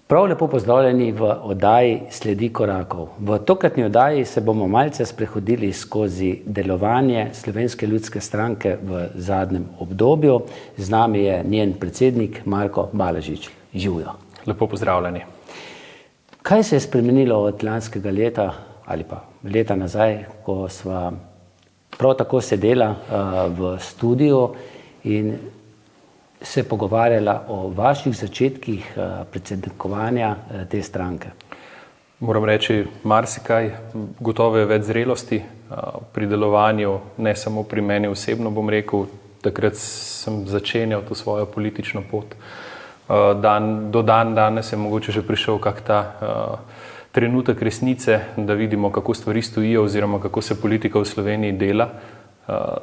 Prav lepo pozdravljeni v oddaji Sledi korakov. V tokratni oddaji se bomo malce sprehodili skozi delovanje Slovenske ljudske stranke v zadnjem obdobju. Z nami je njen predsednik Marko Balažič. Živjo. Lepo pozdravljeni. Kaj se je spremenilo od lanskega leta ali pa leta nazaj, ko sva prav tako sedela v studiu in se pogovarjala o vaših začetkih predsednikovanja te stranke? Moram reči marsikaj, gotovo je več zrelosti pri delovanju, ne samo pri meni osebno, bom rekel, takrat sem začenjal to svojo politično pot. Do danes je mogoče že prišel kak ta trenutek resnice, da vidimo, kako stvari stojijo oziroma kako se politika v Sloveniji dela.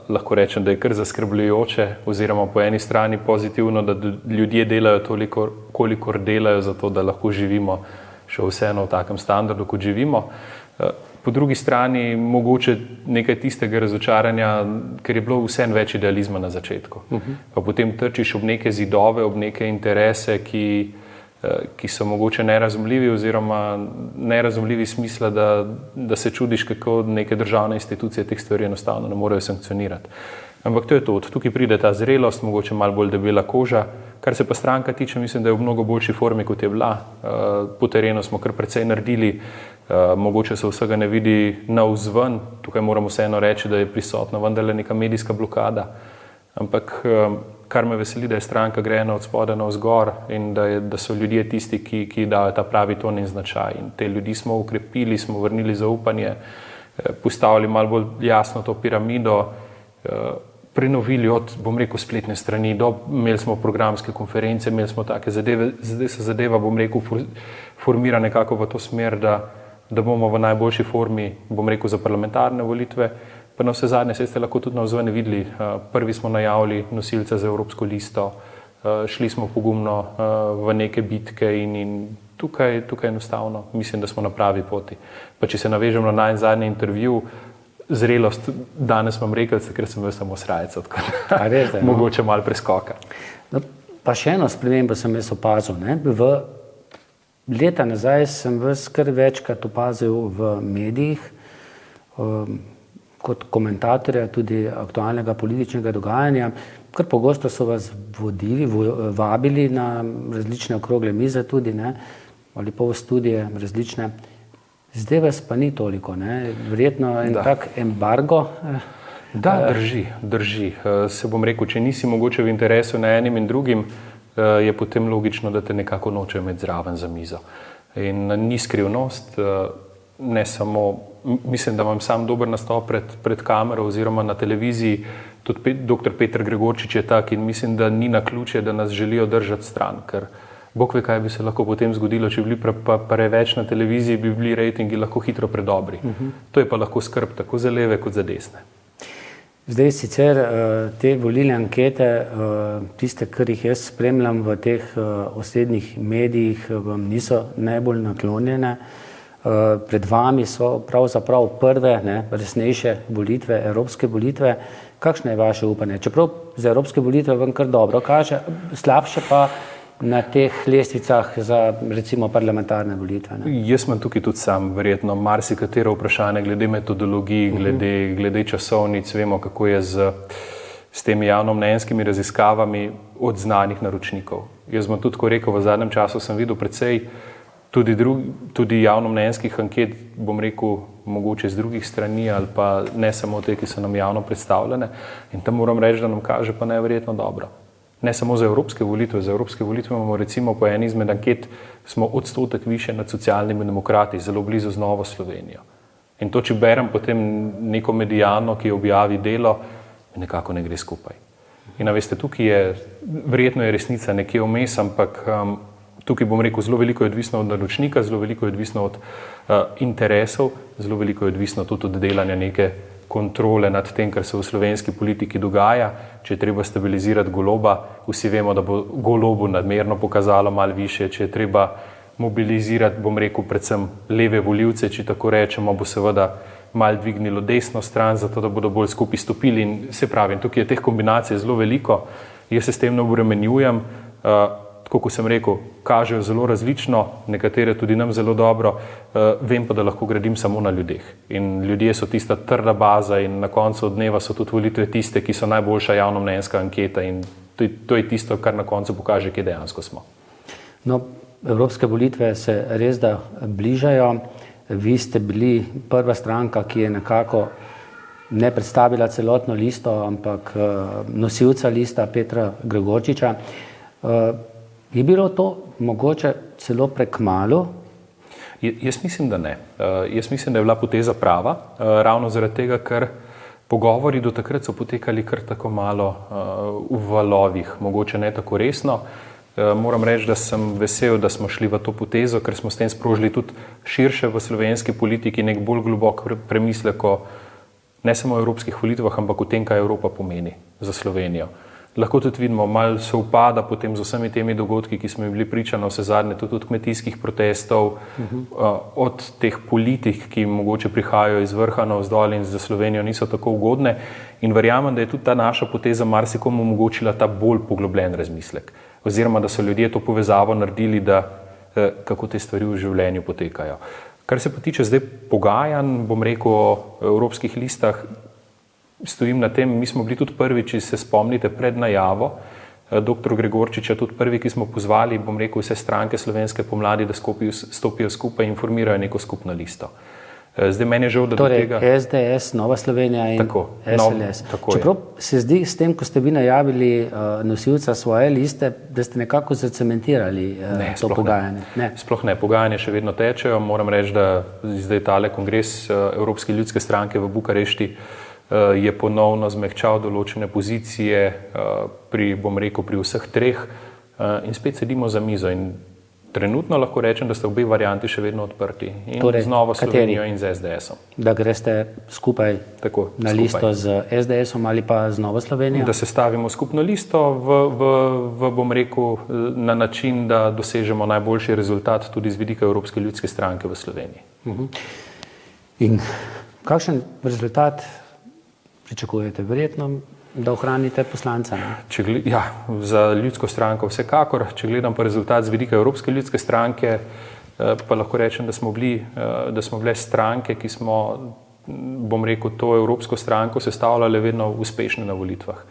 Lahko rečem, da je kar zaskrbljujoče oziroma po eni strani pozitivno, da ljudje delajo toliko, kolikor delajo za to, da lahko živimo še vseeno v takem standardu, kot živimo. Po drugi strani mogoče nekaj tistega razočaranja, ker je bilo vseeno več idealizma na začetku. Pa potem trčiš ob neke zidove, ob neke interese, ki so mogoče nerazumljivi oziroma nerazumljivi smisla, da se čudiš, kako neke državne institucije teh stvari enostavno ne morejo sankcionirati. Ampak to je to, od tukaj pride ta zrelost, mogoče malo bolj debela koža. Kar se pa stranka tiče, mislim, da je v mnogo boljši formi, kot je bila. Po terenu smo kar precej naredili, mogoče se vsega ne vidi navzven. Tukaj moramo vseeno reči, da je prisotna vendarle neka medijska blokada. Ampak kar me veseli, da je stranka grejena od spodaj navzgor in da so ljudje tisti, ki dajo ta pravi ton in značaj. In te ljudi smo ukrepili, smo vrnili zaupanje, postavili malo bolj jasno to piramido, prenovili od, bom rekel, spletne strani, imeli smo programske konference, imeli smo take zadeve, zdaj se zadeva, bom rekel, formira nekako v to smer, da bomo v najboljši formi, bom rekel, za parlamentarne volitve. Pa na vse zadnje, ste lahko tudi navzven videli, prvi smo najavili nosilce za Evropsko listo, šli smo pogumno v neke bitke in tukaj enostavno mislim, da smo na pravi poti. Pa če se navežem na najzadnji intervju, zrelost danes vam rekel, ker sem bil samo srajec, mogoče malo preskoka. No, pa še eno spremembo sem jaz opazil. Leta nazaj sem vas kar večkrat opazil v medijih, kot komentatorja tudi aktualnega političnega dogajanja. Kar pogosto so vas vabili na različne okrogle mize tudi, ali pa v studije različne. Zdaj vas pa ni toliko, verjetno en tak embargo. Da, drži. Se bom rekel, če nisi mogoče v interesu na enim in drugim, je potem logično, da te nekako nočejo imeti zraven za mizo. In ni skrivnost, ne samo, mislim, da imam sam dober nastop pred kamero oziroma na televiziji, tudi dr. Peter Gregorčič je tak in mislim, da ni naključje, da nas želijo držati stran, ker Bog ve, kaj bi se lahko potem zgodilo, če bi bili preveč na televiziji, bi bili rejtingi lahko hitro predobri. To je pa lahko skrb tako za leve kot za desne. Zdaj sicer te volilne ankete, tiste, kar jih jaz spremljam v teh osrednjih medijih, vam niso najbolj naklonjene. Pred vami so pravzaprav prve, resnejše volitve, evropske volitve. Kakšno je vaše upanje? Čeprav za evropske volitve vam kar dobro kaže, slabše pa na teh lestvicah za recimo parlamentarne volitve. Jaz imam tukaj tudi sam verjetno marsikatero vprašanje glede metodologij, glede časovnic, vemo, kako je s temi javnomnenjskimi raziskavami od znanih naročnikov. Jaz bom tudi, ko rekel, v zadnjem času sem videl precej tudi javnomnenjskih anket, bom rekel, mogoče z drugih strani ali pa ne samo te, ki so nam javno predstavljene. In tam moram reči, da nam kaže pa neverjetno dobro. Ne samo za evropske volitve. Za evropske volitve imamo recimo po eni izmed anket smo odstotek više nad socialnimi demokrati, zelo blizu z Novo Slovenijo. In to, če berem potem neko medijano, ki objavi delo, nekako ne gre skupaj. In veste, tukaj je, verjetno je resnica nekje vmes, ampak tukaj bom rekel, zelo veliko je odvisno od naročnika, zelo veliko je odvisno od interesov, zelo veliko je odvisno tudi od delanja neke kontrole nad tem, kar se v slovenski politiki dogaja. Če je treba stabilizirati Goloba, vsi vemo, da bo Golobu nadmerno pokazalo malo više. Če je treba mobilizirati, bom rekel, predvsem leve volivce, če tako rečemo, bo seveda malo dvignilo desno stran, zato da bodo bolj skupaj stopili. In se pravi, tukaj je teh kombinacij zelo veliko. Jaz se s tem ne obremenjujem. tako kot sem rekel, kažejo zelo različno, nekatere tudi nam zelo dobro, vem pa, da lahko gradim samo na ljudeh. In ljudje so tista trda baza in na koncu dneva so tudi volitve tiste, ki so najboljša javnomnenjska anketa in to je tisto, kar na koncu pokaže, kje dejansko smo. No, evropske volitve se res da bližajo. Vi ste bili prva stranka, ki je nekako ne predstavila celotno listo, ampak nosilca lista Petra Gregorčiča. Je bilo to mogoče celo prekmalu? Jaz mislim, da ne. Jaz mislim, da je bila poteza prava, ravno zaradi tega, ker pogovori do takrat so potekali kar tako malo v valovih, mogoče ne tako resno. Moram reči, da sem vesel, da smo šli v to potezo, ker smo s tem sprožili tudi širše v slovenski politiki nek bolj globok premislek o ne samo o evropskih volitvah, ampak o tem, kaj Evropa pomeni za Slovenijo. Lahko tudi vidimo, malo se upada potem z vsemi temi dogodki, ki smo jim bili priča na vse zadnje, tudi od kmetijskih protestov, od teh politik, ki mogoče prihajajo iz vrha navzdol in za Slovenijo niso tako ugodne. In verjamem, da je tudi ta naša poteza marsikomu omogočila ta bolj poglobljen razmislek. Oziroma, da so ljudje to povezavo naredili, da kako te stvari v življenju potekajo. Kar se pa tiče zdaj pogajanj, bom rekel o evropskih listah, stojim na tem, mi smo bili tudi prvi, če se spomnite, pred najavo dr. Gregorčiča, tudi prvi, ki smo pozvali, bom rekel, vse stranke slovenske pomladi, da stopijo skupaj in formirajo neko skupno listo. Zdaj meni je žal, da torej, do tega... SDS, Nova Slovenija in SLS. Čeprav se zdi s tem, ko ste vi najavili nosilca svoje liste, da ste nekako zacementirali to pogajanje. Ne. Sploh ne, pogajanje še vedno tečejo. Moram reči, da zdaj tale kongres Evropske ljudske stranke v Bukarešti je ponovno zmehčal določene pozicije pri vseh treh in spet sedimo za mizo in trenutno lahko rečem, da sta obe varianti še vedno odprti. In torej, z Novo Slovenijo in z SDS-om. Da greste skupaj na listo z SDS-om ali pa z Novo Slovenijo? Da se stavimo skupno listo bom rekel, na način, da dosežemo najboljši rezultat tudi z vidika Evropske ljudske stranke v Sloveniji. In kakšen rezultat pričakujete? Verjetno, da ohranite poslanca? Ja, za ljudsko stranko vsekakor. Če gledam pa rezultat z vidika Evropske ljudske stranke, pa lahko rečem, da smo bile stranke, ki smo, bom rekel, to evropsko stranko sestavljale vedno uspešne na volitvah.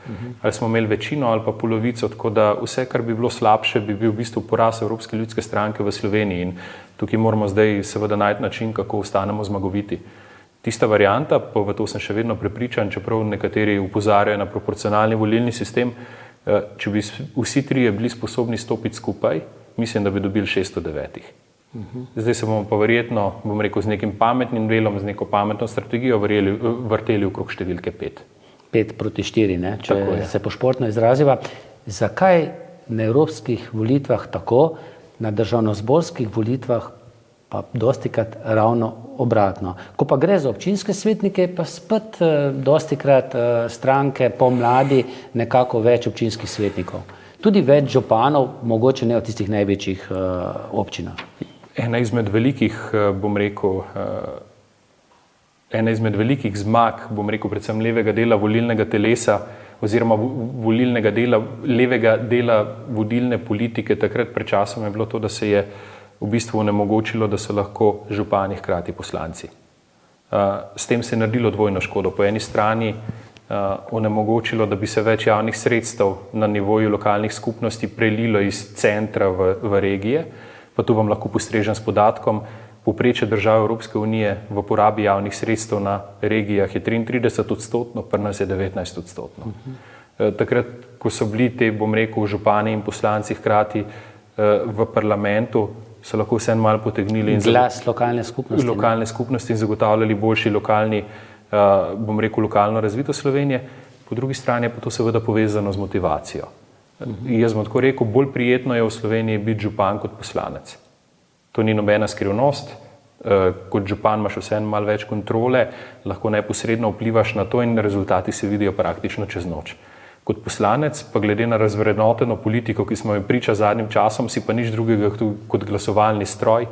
Ali smo imeli večino ali pa polovico, tako da vse, kar bi bilo slabše, bi bil v bistvu poraz Evropske ljudske stranke v Sloveniji in tukaj moramo zdaj seveda najti način, kako ostanemo zmagoviti. Tista varianta, pa v to sem še vedno prepričan, čeprav nekateri upozarjajo na proporcionalni volilni sistem, če bi vsi trije bili sposobni stopiti skupaj, mislim, da bi dobili 609. Zdaj se bomo pa verjetno, bom rekel, z nekim pametnim delom, z neko pametno strategijo vrteli okrog številke 5. 5 proti 4, ne? Če se po športno izraziva. Zakaj na evropskih volitvah tako, na državnozborskih volitvah pa dostikrat ravno obratno? Ko pa gre za občinske svetnike, pa spet dostikrat stranke pomladi nekako več občinskih svetnikov. Tudi več županov, mogoče ne od tistih največjih občinah. Ena izmed velikih, bom rekel, zmag, bom rekel, predvsem levega dela volilnega telesa oziroma levega dela vodilne politike takrat pred časom je bilo to, da se je v bistvu onemogočilo, da so lahko župani hkrati poslanci. S tem se je naredilo dvojno škodo. Po eni strani onemogočilo, da bi se več javnih sredstev na nivoju lokalnih skupnosti prelilo iz centra v regije, pa tu vam lahko postrežem s podatkom, povprečje držav Evropske unije v porabi javnih sredstev na regijah je 33%, pri nas je 19%. Takrat, ko so bili te, bom rekel, župani in poslanci hkrati v parlamentu, so lahko vse malo potegnili glas lokalne skupnosti in zagotavljali boljši lokalni, bom rekel, lokalno razvitost Slovenije. Po drugi strani je pa to seveda povezano z motivacijo. Jaz bom tako rekel, bolj prijetno je v Sloveniji biti župan kot poslanec. To ni nobena skrivnost. Kot župan imaš vseeno malo več kontrole, lahko neposredno vplivaš na to in rezultati se vidijo praktično čez noč. Kot poslanec, pa glede na razvrednoteno politiko, ki smo jo priča zadnjim časom, si pa nič drugega kot glasovalni stroj,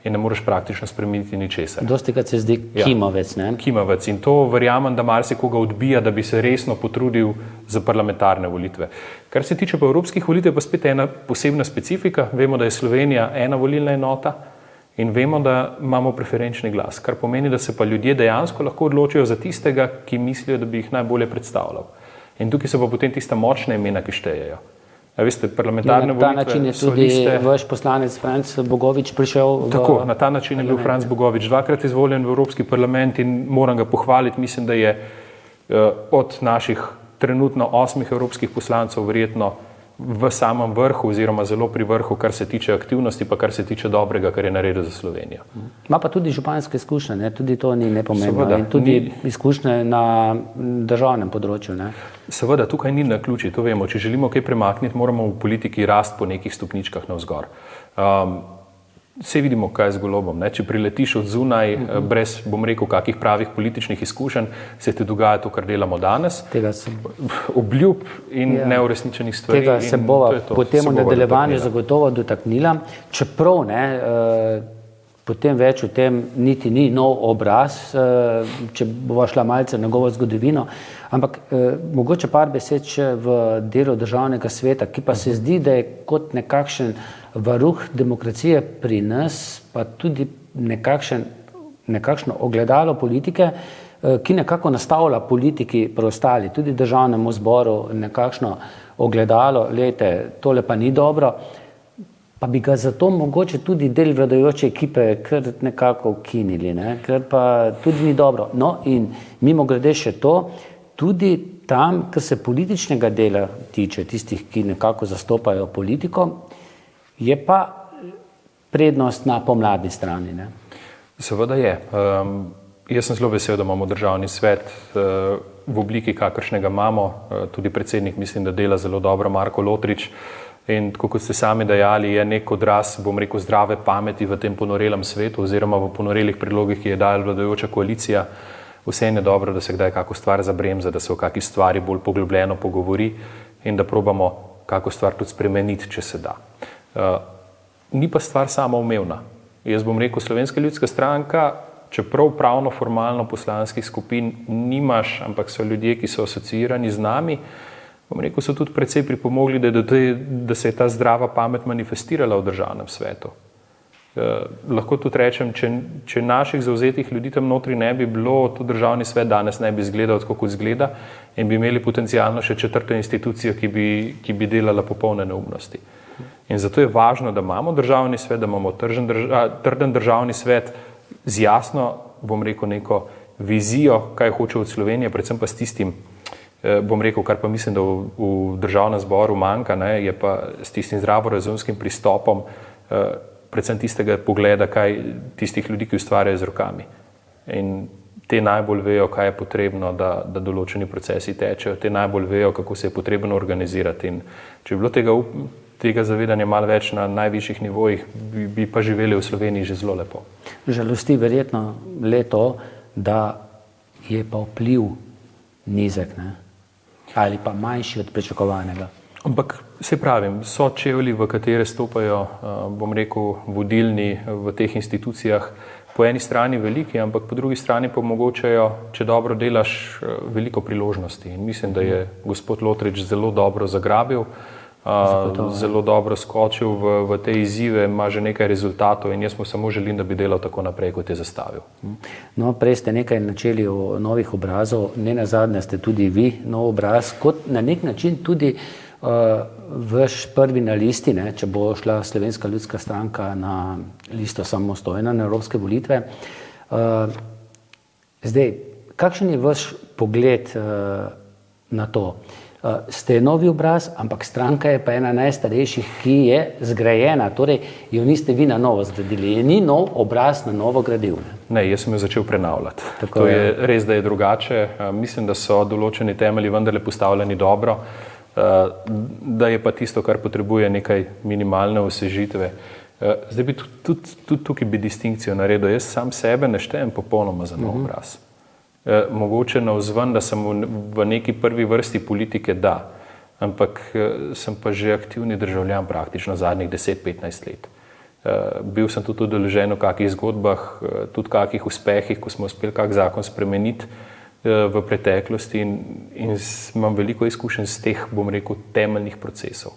in ne moreš praktično spremeniti ničesar. Dostikrat se zdi kimavec, ne? Kimavec. In to verjamem, da marsikoga odbija, da bi se resno potrudil za parlamentarne volitve. Kar se tiče pa evropskih volitev, pa spet ena posebna specifika. Vemo, da je Slovenija ena volilna enota in vemo, da imamo preferenčni glas, kar pomeni, da se pa ljudje dejansko lahko odločijo za tistega, ki mislijo, da bi jih najbolje predstavljal. In tukaj so pa potem tista močna imena, ki štejejo. A veste, parlamentarne volitve. Na ta način je tudi vaš poslanec Franc Bogovič prišel Tako, na ta način je bil Franc Bogovič dvakrat izvoljen v Evropski parlament in moram ga pohvaliti. Mislim, da je od naših trenutno 8 evropskih poslancev verjetno v samem vrhu oziroma zelo pri vrhu, kar se tiče aktivnosti, pa kar se tiče dobrega, kar je naredil za Slovenijo. Ima pa tudi županske izkušnje, ne? Tudi to ni nepomembno. In tudi izkušnje na državnem področju. Ne? Seveda, tukaj ni naključij, to vemo. Če želimo kaj premakniti, moramo v politiki rasti po nekih stopničkah navzgor. Vse vidimo, kaj je z Golobom. Ne? Če priletiš od zunaj, brez, bom rekel, kakih pravih političnih izkušenj, se ti dogaja to, kar delamo danes. Obljub in neuresničenih stvari. Tega se bova po tem nadaljevanju zagotovo dotaknila. Čeprav ne, potem več o tem niti ni nov obraz, če bova šla malce na njegovo zgodovino. Ampak mogoče par besed še v delu državnega sveta, ki pa se zdi, da je kot nekakšen varuh demokracije pri nas, pa tudi nekakšno ogledalo politike, ki nekako nastavlja politiki preostali, tudi državnemu zboru nekakšno ogledalo, lejte, tole pa ni dobro, pa bi ga zato mogoče tudi del vladajoče ekipe kar nekako ukinili, ne? Ker pa tudi ni dobro. No in mimogrede še to, tudi tam, kar se političnega dela tiče, tistih, ki nekako zastopajo politiko, je pa prednost na pomladni strani. Ne? Seveda je. Jaz sem zelo vesel, da imamo državni svet v obliki, kakršnega imamo. Tudi predsednik mislim, da dela zelo dobro, Marko Lotrič. In tako kot ste sami dejali, je nek odraz, bom rekel, zdrave pameti v tem ponorelem svetu oziroma v ponorelih predlogih, ki je dala vladajoča koalicija. Vseeno je dobro, da se kdaj kako stvar zabremza, da se o kakšni stvari bolj poglobljeno pogovori in da probamo kako stvar tudi spremeniti, če se da. Ni pa stvar samoumevna. Jaz bom rekel, Slovenska ljudska stranka, čeprav pravno formalno poslanskih skupin nimaš, ampak so ljudje, ki so asociirani z nami, bom rekel, so tudi precej pripomogli, da se je ta zdrava pamet manifestirala v državnem svetu. Lahko tudi rečem, če naših zavzetih ljudi tam notri ne bi bilo, to državni svet danes ne bi izgledal tako, kot izgleda in bi imeli potencialno še četrto institucijo, ki bi delala popolne neumnosti. In zato je važno, da imamo državni svet, da imamo trden državni svet z jasno, bom rekel, neko vizijo, kaj hoče od Slovenije, predvsem pa s tistim, bom rekel, kar pa mislim, da v državnem zboru manjka, ne, je pa s tistim zdravorazumskim pristopom, predvsem tistega pogleda, kaj tistih ljudi, ki ustvarjajo z rokami. In te najbolj vejo, kaj je potrebno, da določeni procesi tečejo, te najbolj vejo, kako se je potrebno organizirati. In če bi bilo tega zavedanja malo več na najvišjih nivojih, bi pa živeli v Sloveniji že zelo lepo. Žalosti verjetno to, da je pa vpliv nizek, ne? Ali pa manjši od pričakovanega. Ampak se pravim, so čevlji, v katere stopajo, bom rekel, vodilni v teh institucijah, po eni strani veliki, ampak po drugi strani pa omogočajo, če dobro delaš, veliko priložnosti. In mislim, da je gospod Lotrič zelo dobro zagrabil, zelo dobro skočil v te izzive, ima že nekaj rezultatov in jaz mu samo želim, da bi delal tako naprej, kot je zastavil. No, prej ste nekaj načeli o novih obrazov, ne nazadnje ste tudi vi nov obraz, kot na nek način tudi vaš prvi na listi, ne, če bo šla Slovenska ljudska stranka na listo samostojna na evropske volitve. Zdaj, kakšen je vaš pogled na to? Ste novi obraz, ampak stranka je pa ena najstarejših, ki je zgrajena, torej jo niste vi na novo zgradili, je ni nov obraz na novo gradil. Ne, jaz sem jo začel prenavljati. To je res, da je drugače. Mislim, da so določeni temelji vendarle postavljeni dobro, da je pa tisto, kar potrebuje nekaj minimalne osvežitve. Zdaj bi tudi tukaj bi distinkcijo naredil. Jaz sam sebe ne štejem popolnoma za nov obraz. Mogoče navzven, da sem v neki prvi vrsti politike, da, ampak sem pa že aktivni državljan praktično zadnjih 10-15 let. Bil sem tudi udeležen v kakih zgodbah, tudi kakih uspehih, ko smo uspeli kak zakon spremeniti v preteklosti in imam veliko izkušenj z teh, bom rekel, temeljnih procesov.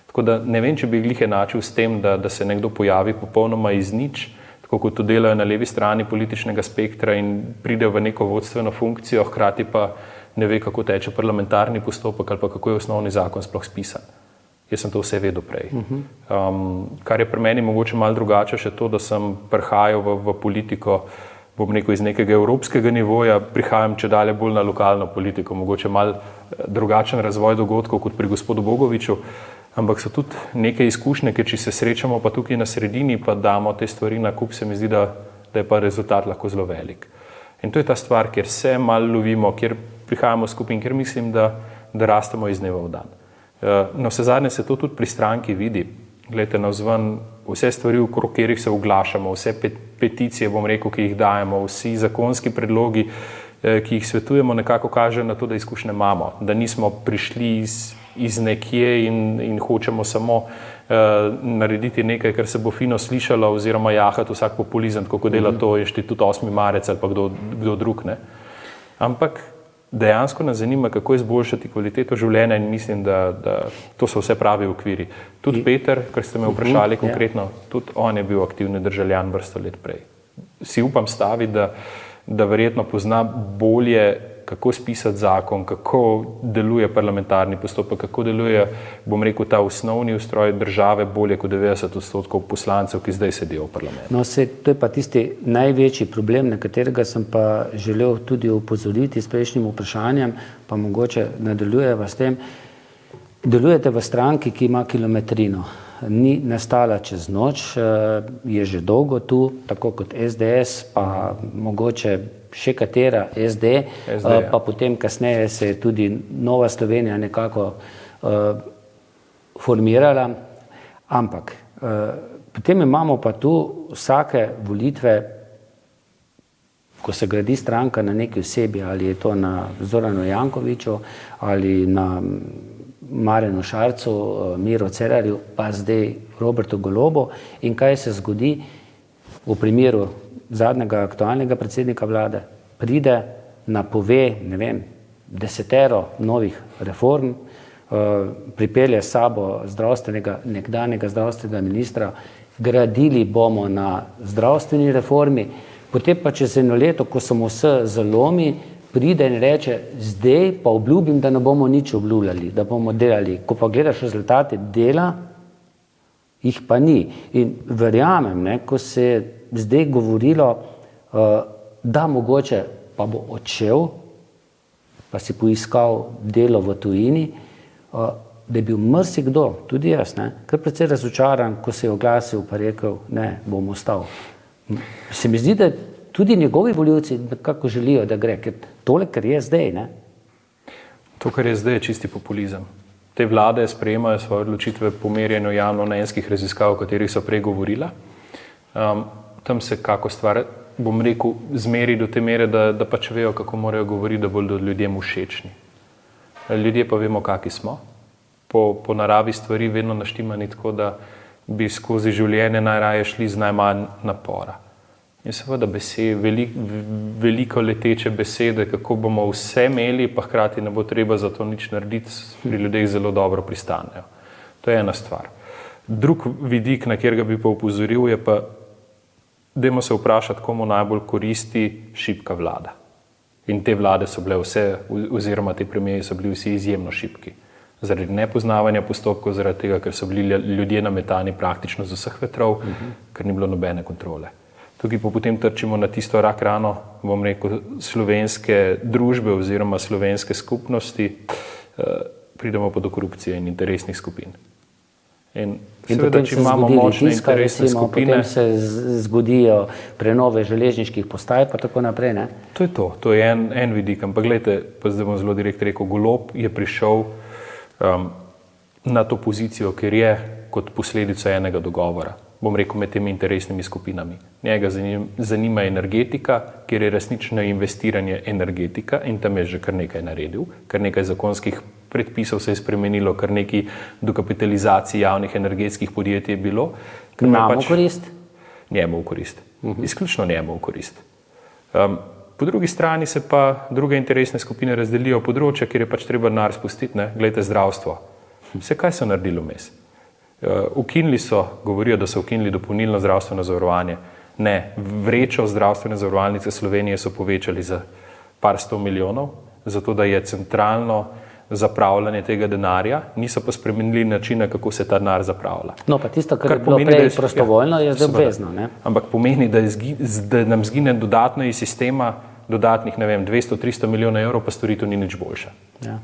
Tako da ne vem, če bi glih enačil s tem, da se nekdo pojavi popolnoma iz nič, tako kot to delajo na levi strani političnega spektra in pride v neko vodstveno funkcijo, hkrati pa ne ve, kako teče parlamentarni postopek ali pa kako je osnovni zakon sploh spisan. Jaz sem to vse vedel prej. Kar je pri meni mogoče malo drugače še to, da sem prihajal v politiko, bom rekel, iz nekega evropskega nivoja, prihajam čedalje bolj na lokalno politiko, mogoče malo drugačen razvoj dogodkov kot pri gospodu Bogoviču, ampak so tudi neke izkušnje, ker če se srečamo pa tukaj na sredini, pa damo te stvari na kup, se mi zdi, da je pa rezultat lahko zelo velik. In to je ta stvar, kjer se malo lovimo, kjer prihajamo skupaj in kjer mislim, da rastemo iz dneva v dan. Na vse zadnje se to tudi pri stranki vidi. Glejte, navzven vse stvari, okrog katerih se oglašamo, vse peticije, bom rekel, ki jih dajemo, vsi zakonski predlogi, ki jih svetujemo, nekako kažejo na to, da izkušnje imamo, da nismo prišli iz nekje in hočemo samo narediti nekaj, kar se bo fino slišalo oziroma jahati vsak populizem, kako dela to Inštitut 8. marec ali pa kdo drug, ne. Ampak dejansko nas zanima, kako izboljšati kvaliteto življenja in mislim, da to so vse pravi okviri. Tudi Peter, kar ste me vprašali konkretno, tudi on je bil aktivni državljan vrsto let prej. Si upam staviti, da verjetno pozna bolje, kako spisati zakon, kako deluje parlamentarni postopek, kako deluje, bom rekel, ta osnovni ustroj države bolje kot 90% poslancev, ki zdaj sedijo v parlamentu. No, to je pa tisti največji problem, na katerega sem pa želel tudi opozoriti s prejšnjim vprašanjem, pa mogoče nadaljujeva s tem. Delujete v stranki, ki ima kilometrino. Ni nastala čez noč, je že dolgo tu, tako kot SDS, pa mogoče še katera SD, pa potem kasneje se je tudi Nova Slovenija nekako formirala. Ampak potem imamo pa tu vsake volitve, ko se gradi stranka na neki osebi, ali je to na Zoranu Jankoviću, ali na Marjanu Šarcu, Miro Cerarju, pa zdaj Robertu Golobu. In kaj se zgodi v primeru zadnjega aktualnega predsednika vlade? Pride, napove, ne vem, 10 novih reform, pripelje s sabo nekdanjega zdravstvenega ministra, gradili bomo na zdravstveni reformi, potem pa čez eno leto, ko so mu vse zalomi, pride in reče, zdaj pa obljubim, da ne bomo nič obljubljali, da bomo delali. Ko pa gledaš rezultate dela, jih pa ni. In verjamem, ko se je zdaj govorilo, da mogoče pa bo odšel, pa si poiskal delo v tujini, da je bil marsikdo, tudi jaz, kar precej razočaran, ko se je oglasil pa rekel, ne, bom ostal. Se mi zdi, da tudi njegovi volivci nekako želijo, da gre, ker tole, kar je zdaj, ne? To, kar je zdaj, je čisti populizem. Te vlade sprejemajo svoje odločitve po merjenju javnomnenjskih raziskav, o katerih so prej govorila. Tam se kako stvar, bom rekel, zmeri do te mere, da pač vejo, kako morajo govoriti, da bodo ljudem všečni. Ljudje pa vemo, kaki smo. Po naravi stvari vedno naštimani tako, da bi skozi življenje najraje šli z najmanj napora. In seveda veliko leteče besede, kako bomo vse imeli, pa hkrati ne bo treba za to nič narediti, pri ljudeh zelo dobro pristanejo. To je ena stvar. Drug vidik, na kjer ga bi pa opozoril, je pa, dajmo se vprašati, komu najbolj koristi šibka vlada. In te vlade so bile vse, oziroma te premijeji so bili vsi izjemno šibki. Zaradi nepoznavanja postopkov, zaradi tega, ker so bili ljudje nametani praktično z vseh vetrov, ker ni bilo nobene kontrole. Tukaj pa potem trčimo na tisto rak rano, bom rekel, slovenske družbe oziroma slovenske skupnosti, pridemo pa do korupcije in interesnih skupin. In seveda, če imamo močne interesne skupine, potem se zgodijo prenove železniških postaj, pa tako naprej, ne? To je to, to je en vidik, ampak gledajte, pa zdaj bom zelo direkt rekel, Golob je prišel na to pozicijo, ker je kot posledica enega dogovora. bom rekel, med temi interesnimi skupinami. Njega zanima energetika, kjer je resnično investiranje energetika in tam je že kar nekaj naredil, kar nekaj zakonskih predpisov se je spremenilo, kar nekaj dokapitalizacij javnih energetskih podjetij je bilo. Nam v korist? Njemu v korist. Izključno njemu v korist. Po drugi strani se pa druge interesne skupine razdelijo področja, kjer je pač treba denar spustiti, ne? Glejte, zdravstvo. Vse kaj so naredili vmes? Ukinili so, govorijo, da so ukinili dopolnilno zdravstveno zavarovanje. Ne, vrečo zdravstvene zavarovalnice Slovenije so povečali za par 100 milijonov, zato da je centralno zapravljanje tega denarja, niso pa spremenili načina, kako se ta denar zapravlja. No, pa tisto, kar je bilo prej prostovoljno, je zdaj obvezno, ne? Ampak pomeni, da nam zgine dodatno iz sistema, dodatnih, 200-300 milijonov evrov, pa storitev ni nič boljša. Ja.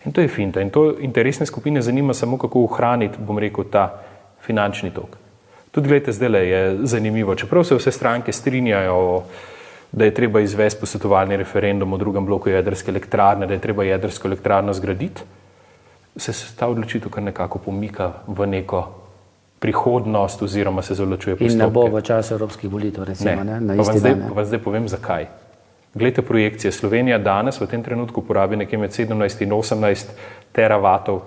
In to je finta. In to interesne skupine zanima samo, kako ohraniti, bom rekel, ta finančni tok. Tudi, gledajte, zdaj je zanimivo. Čeprav se vse stranke strinjajo, da je treba izvesti posvetovalni referendum o drugem bloku jedrske elektrarne, da je treba jedrsko elektrarno zgraditi, se ta odločitev kar nekako pomika v neko prihodnost oziroma se zavlačuje postopke. In ne bo v času evropskih volitev, recimo, ne? Na isti dan. Pa vam zdaj povem, zakaj. Glejte projekcije. Slovenija danes v tem trenutku porabi nekje med 17 in 18 teravatov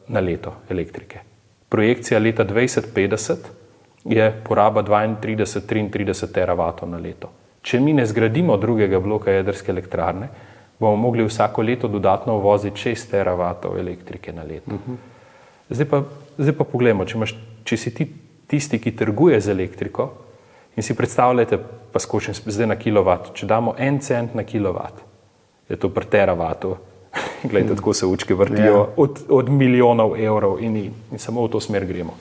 na leto elektrike. Projekcija leta 2050 je poraba 32-33 teravatov na leto. Če mi ne zgradimo drugega bloka jedrske elektrarne, bomo mogli vsako leto dodatno uvoziti 6 teravatov elektrike na leto. Zdaj pa poglejmo, če si tisti, ki trguje z elektriko, in si predstavljate, pa skočim zdaj na kilovat, če damo 1 cent na kilovat, je to per teravatu, gledajte, tako se učke vrtijo, od milijonov evrov in samo v to smer gremo.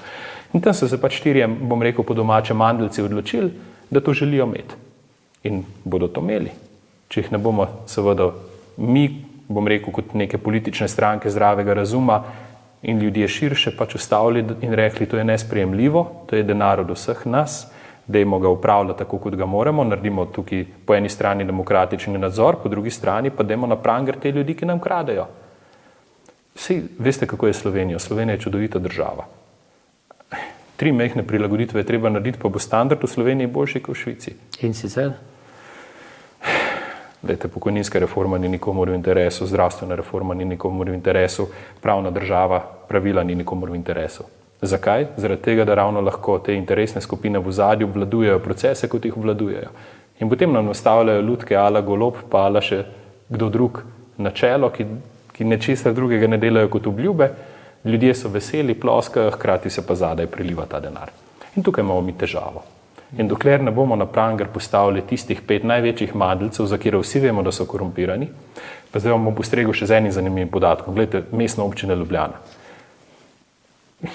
In tam so se pač štirje, bom rekel po domače, mandeljci odločili, da to želijo imeti. In bodo to imeli. Če jih ne bomo, seveda, mi, bom rekel, kot neke politične stranke zdravega razuma in ljudje širše pač ustavili in rekli, to je nesprejemljivo, to je denar od vseh nas, dajmo ga upravljati tako, kot ga moramo, naredimo tukaj po eni strani demokratični nadzor, po drugi strani pa dajmo na pranger te ljudi, ki nam kradejo. Vsi veste, kako je Slovenija. Slovenija je čudovita država. 3 majhne prilagoditve je treba narediti, pa bo standard v Sloveniji boljši kot v Švici. In sicer? Dajte, pokojninska reforma ni nikomur v interesu, zdravstvena reforma ni nikomur v interesu, pravna država, pravila ni nikomur v interesu. Zakaj? Zaradi tega, da ravno lahko te interesne skupine v ozadju obvladujejo procese, kot jih obvladujejo. In potem nam nastavljajo lutke ala Golob, pa ala še kdo drug na čelo, ki nečesa drugega ne delajo kot obljube. Ljudje so veseli, ploskajo, hkrati se pa zadaj priliva ta denar. In tukaj imamo mi težavo. In dokler ne bomo na pranger postavili tistih 5 največjih mandeljcev, za kire vsi vemo, da so korumpirani, pa zdaj vam bom postregel še z enim zanimivim podatkom. Glejte, Mestna občina Ljubljana.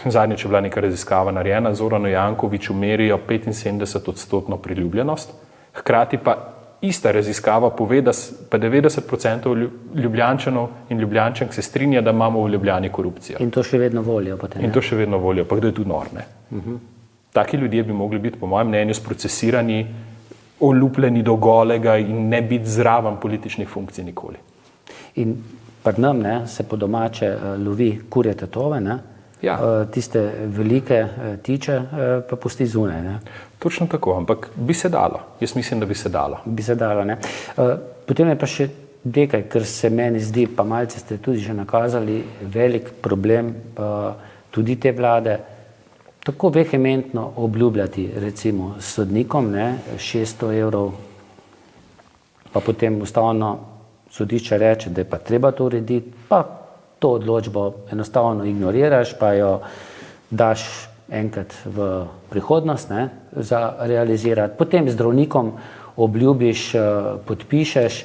Zadnjič je bila neka raziskava narejena, Zoranu Jankoviću merijo 75% priljubljenost, hkrati pa ista raziskava pove, da pa 90% Ljubljančanov in Ljubljančank se strinja, da imamo v Ljubljani korupcijo. In to še vedno volijo potem. In to še vedno volijo, pa kdo je tu nor, ne? Taki ljudje bi mogli biti, po mojem mnenju, sprocesirani, olupljeni do golega in ne biti zraven političnih funkcij nikoli. In pri nam, ne, se po domače lovi kurje tatove, ne? Ja. Tiste velike tiče pa pusti zunaj, ne? Točno tako, ampak bi se dalo. Jaz mislim, da bi se dalo. Bi se dalo, ne. Potem je pa še nekaj, kar se meni zdi, pa malce ste tudi že nakazali, velik problem tudi te vlade, tako vehementno obljubljati recimo sodnikom, ne, 600 evrov, pa potem ustavno sodišče reče, da je pa treba to urediti, pa to odločbo enostavno ignoriraš, pa jo daš enkrat v prihodnost, ne, za realizirati. Potem zdravnikom obljubiš, podpišeš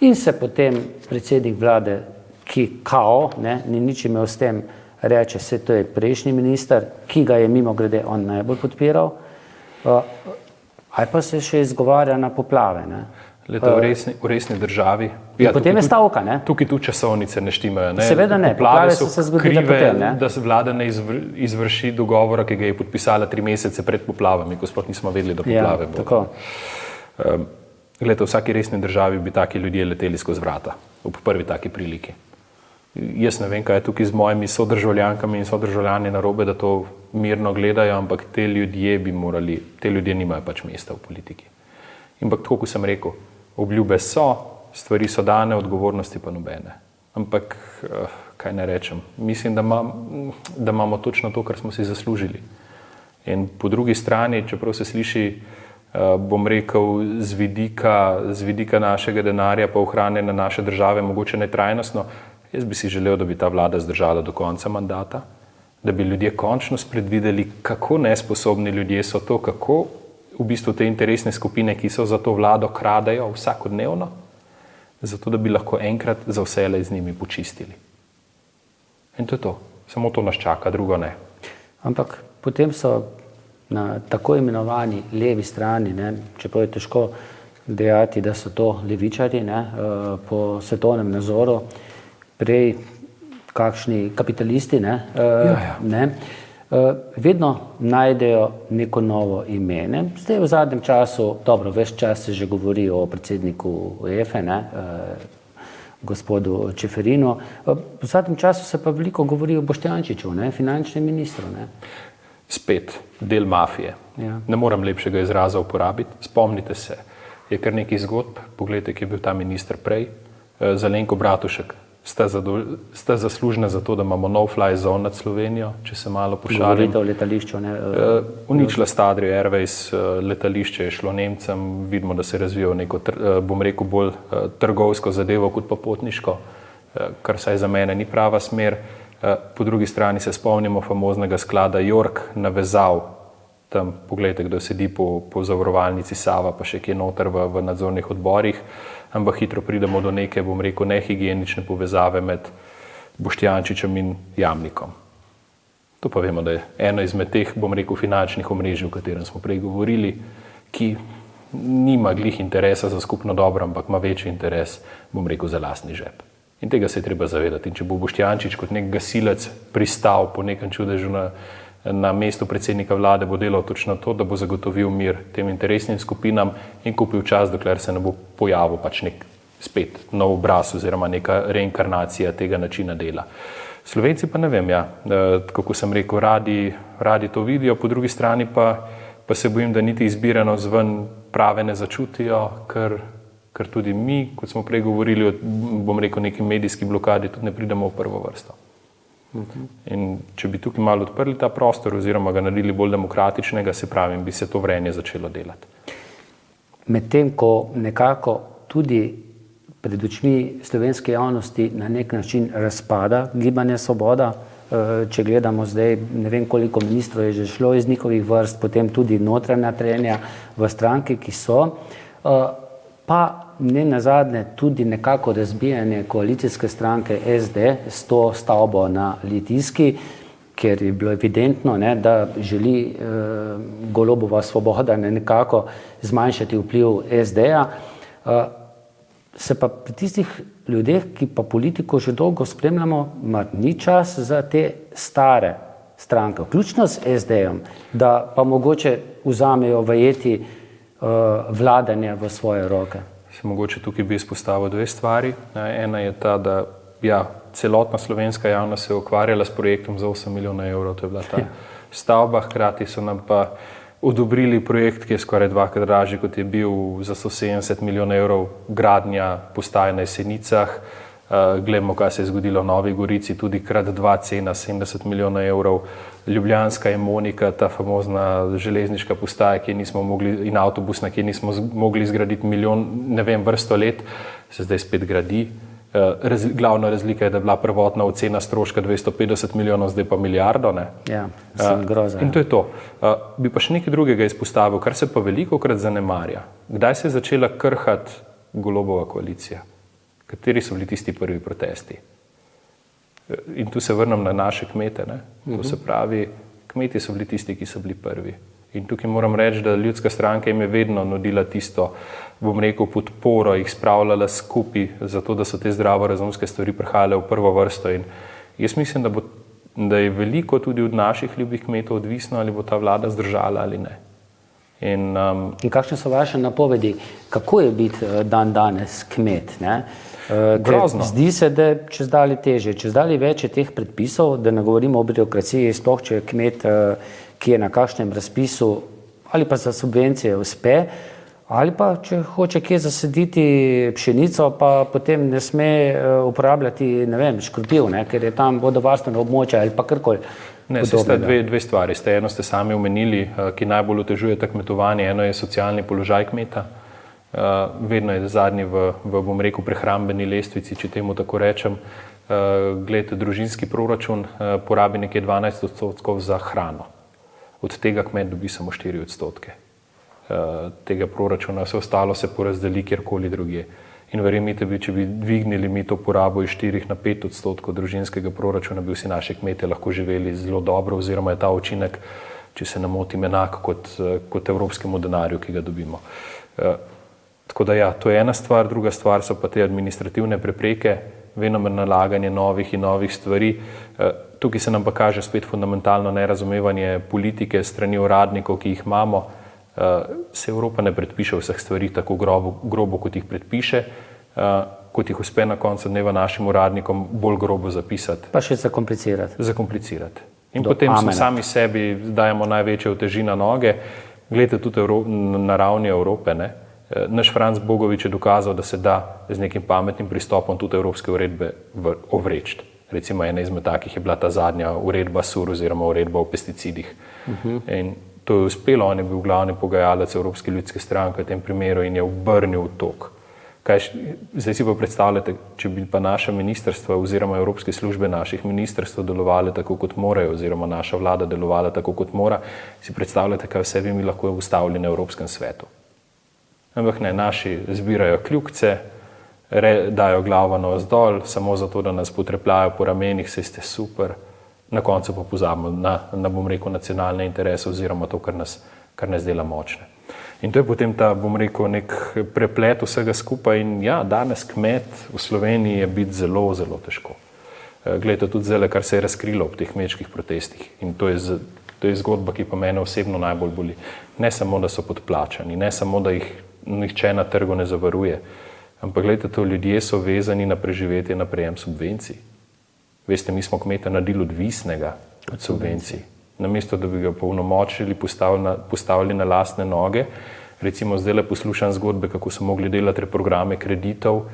in se potem predsednik vlade, ki kao, ne, ni nič imel s tem, reče se, to je prejšnji minister, ki ga je mimogrede on najbolj podpiral, ali pa se še izgovarja na poplave, ne. Leta, v resni državi. Ja, potem je stavka, ne? Tukaj tu časovnice ne štimajo, ne? Seveda ne, poplave so se zgodile potem, ne? Da se vlada ne izvrši dogovora, ki ga je podpisala 3 mesece pred poplavami, ko sploh nismo vedeli, da poplave bodo. Tako. Glede, v vsaki resni državi bi taki ljudje leteli skozi vrata, ob prvi taki priliki. Jaz ne vem, kaj je tukaj z mojimi sodržavljankami in sodržavljani narobe, da to mirno gledajo, ampak te ljudje nimajo pač mesta v politiki. Ampak tako, kot sem rekel, obljube so, stvari so dane, odgovornosti pa nobene. Ampak, kaj ne rečem, mislim, da imamo točno to, kar smo si zaslužili. In po drugi strani, čeprav se sliši, bom rekel, z vidika našega denarja pa ohranjanja naše države mogoče netrajnostno, jaz bi si želel, da bi ta vlada zdržala do konca mandata, da bi ljudje končno spredvideli, kako nesposobni ljudje so to, kako v bistvu te interesne skupine, ki so za to vlado, kradejo vsakodnevno, zato da bi lahko enkrat za vselej z njimi počistili. In to je to. Samo to nas čaka, drugo ne. Ampak potem so na tako imenovani levi strani, čeprav je težko dejati, da so to levičarji, po svetovnem nazoru, prej kakšni kapitalisti, vedno najdejo neko novo ime. Zdaj v zadnjem času, ves čas se že govori o predsedniku UEFA, gospodu Čeferinu. V zadnjem času se pa veliko govori o Boštjančiču, finančnem ministru. Spet del mafije. Ja. Ne moram lepšega izraza uporabiti. Spomnite se, je kar nekaj zgodb. Poglejte, ki je bil ta minister prej. Zelenko Bratušek sta zaslužna za to, da imamo no-fly zone nad Slovenijo, če se malo pošalim. Govorite o letališču, Uničila sta Adria Airways, letališče je šlo Nemcem, vidimo, da se razvijo neko, bom rekel, bolj trgovsko zadevo kot pa potniško, kar saj za mene ni prava smer. Po drugi strani se spomnimo famoznega sklada York, navezav tam, poglejte, kdo sedi po zavarovalnici Sava, pa še kje noter v nadzornih odborih, ampak hitro pridemo do neke, bom rekel, nehigienične povezave med Boštjančičem in Jamnikom. To pa vemo, da je eno izmed teh, bom rekel, finančnih omrežij, o katerem smo prej govorili, ki nima glih interesa za skupno dobro, ampak ima večji interes, bom rekel, za lastni žep. In tega se je treba zavedati. In če bo Boštjančič kot nek gasilec pristal po nekem čudežu na mestu predsednika vlade, bo delal točno to, da bo zagotovil mir tem interesnim skupinam in kupil čas, dokler se ne bo pojavil pač nek spet nov obraz oziroma neka reinkarnacija tega načina dela. Slovenci pa ne vem, kako sem rekel, radi to vidijo, po drugi strani pa se bojim, da niti izbirano zven prave ne začutijo, ker tudi mi, kot smo prej govorili, bom rekel, neki medijski blokadi, tudi ne pridemo v prvo vrsto. In če bi tukaj malo odprli ta prostor oziroma ga naredili bolj demokratičnega, se pravim, bi se to vrenje začelo delati. Medtem, ko nekako tudi pred očmi slovenske javnosti na nek način razpada Gibanje Svoboda, če gledamo zdaj, ne vem koliko ministrov je že šlo iz njihovih vrst, potem tudi notranja trenja v stranki, ki so, pa ne nazadnje tudi nekako razbijanje koalicijske stranke SD s to stavbo na Litijski, ker je bilo evidentno, da želi Golobova Svoboda nekako zmanjšati vpliv SD-ja. Se pa pri tistih ljudeh, ki pa politiko že dolgo spremljamo, mar ni čas za te stare stranke, vključno s SD-jem, da pa mogoče vzamejo vajeti vladanje v svoje roke. Mogoče tukaj bi izpostavil dve stvari. Ena je ta, da celotna slovenska javnost se je ukvarjala s projektom za 8 milijonov evrov, to je bila ta stavba, hkrati so nam pa odobrili projekt, ki je skoraj dvakrat dražji, kot je bil, za 170 milijonov evrov gradnja postaje na Jesenicah. Glejmo, kaj se je zgodilo v Novi Gorici, tudi krat 2 cena, 70 milijonov evrov. Ljubljanska Emonika, ta famozna železniška postaja, in avtobusna, ki nismo mogli zgraditi vrsto let, se zdaj spet gradi. Glavna razlika je, da je bila prvotna ocena stroška 250 milijonov, zdaj pa milijardo. Ja, groza. In to je to. Bi pa še nekaj drugega izpostavil, kar se pa velikokrat zanemarja. Kdaj se je začela krhati Golobova koalicija? Kateri so bili tisti prvi protesti? In tu se vrnem na naše kmete. To se pravi, kmeti so bili tisti, ki so bili prvi. In tukaj moram reči, da Ljudska stranka jim je vedno nudila tisto, bom rekel, podporo, jih spravljala skupaj, zato da so te zdravorazumske stvari prihajale v prvo vrsto. In jaz mislim, da je veliko tudi od naših ljubih kmetov odvisno, ali bo ta vlada zdržala ali ne. In kakšne so vaše napovedi, kako je biti dan danes kmet? Grozno. Zdi se, da je čezdalje težje, čezdalje več je teh predpisov, da ne govorimo o birokraciji, sploh če je kmet, ki je na kakšnem razpisu ali pa za subvencije uspe, ali pa če hoče kje zasaditi pšenico, pa potem ne sme uporabljati, ne vem, škropiv, ker je tam vodovarstveno območje ali pa karkoli. Ne, se sta dve stvari. Eno ste sami omenili, ki najbolj otežujeta kmetovanje. Eno je socialni položaj kmeta. Vedno je zadnji bom rekel, prehrambeni lestvici, če temu tako rečem. Glejte, družinski proračun porabi nekje 12% za hrano. Od tega kmet dobi samo 4% tega proračuna, vse ostalo se porazdeli kjerkoli drugje. In verjemite bi, če bi dvignili mi to porabo iz 4 na 5% družinskega proračuna, bi vsi naši kmetje lahko živeli zelo dobro, oziroma je ta učinek, če se ne motim, enak kot evropskemu denarju, ki ga dobimo. Tako da ja, to je ena stvar, druga stvar so pa te administrativne prepreke, venomer nalaganje novih in novih stvari. Tukaj se nam pa kaže spet fundamentalno nerazumevanje politike strani uradnikov, ki jih imamo. Se Evropa ne predpiše vseh stvari tako grobo, kot jih predpiše, kot jih uspe na koncu dneva našim uradnikom bolj grobo zapisati. Pa še zakomplicirati. Zakomplicirati. In potem sami sebi dajemo največje uteži na noge. Glejte, tudi na ravni Evrope, ne? Naš Franc Bogovič je dokazal, da se da z nekim pametnim pristopom tudi evropske uredbe ovreči. Recimo ena izmed takih je bila ta zadnja uredba SUR oziroma uredba o pesticidih. In to je uspelo, on je bil glavni pogajalec Evropske ljudske stranke v tem primeru in je obrnil tok. Zdaj si pa predstavljate, če bi pa naša ministrstva oziroma evropske službe naših ministrstv delovale tako, kot morajo, oziroma naša vlada delovala tako, kot mora, si predstavljate, kaj vse bi mi lahko ustavili na Evropskem svetu. Ampak ne, naši zbirajo kljukce, dajo glavo navzdol, samo zato, da nas potrepljajo po ramenih, saj ste super, na koncu pa pozabimo na bom rekel, nacionalne interese oziroma to, kar nas dela močne. In to je potem ta, bom rekel, nek preplet vsega skupaj in ja, danes kmet v Sloveniji je biti zelo, zelo težko. Glejte, tudi zdaj, kar se je razkrilo ob teh kmečkih protestih in to je zgodba, ki pa mene osebno najbolj boli. Ne samo, da so podplačani, ne samo, da jih nihče na trgu ne zavaruje, ampak glejte, to ljudje so vezani na preživetje, na prejem subvencij. Veste, mi smo kmeta naredili odvisnega od subvencij. Namesto, da bi ga polnomočili, postavili na lastne noge. Recimo zdaj poslušam zgodbe, kako so mogli delati reprograme kreditov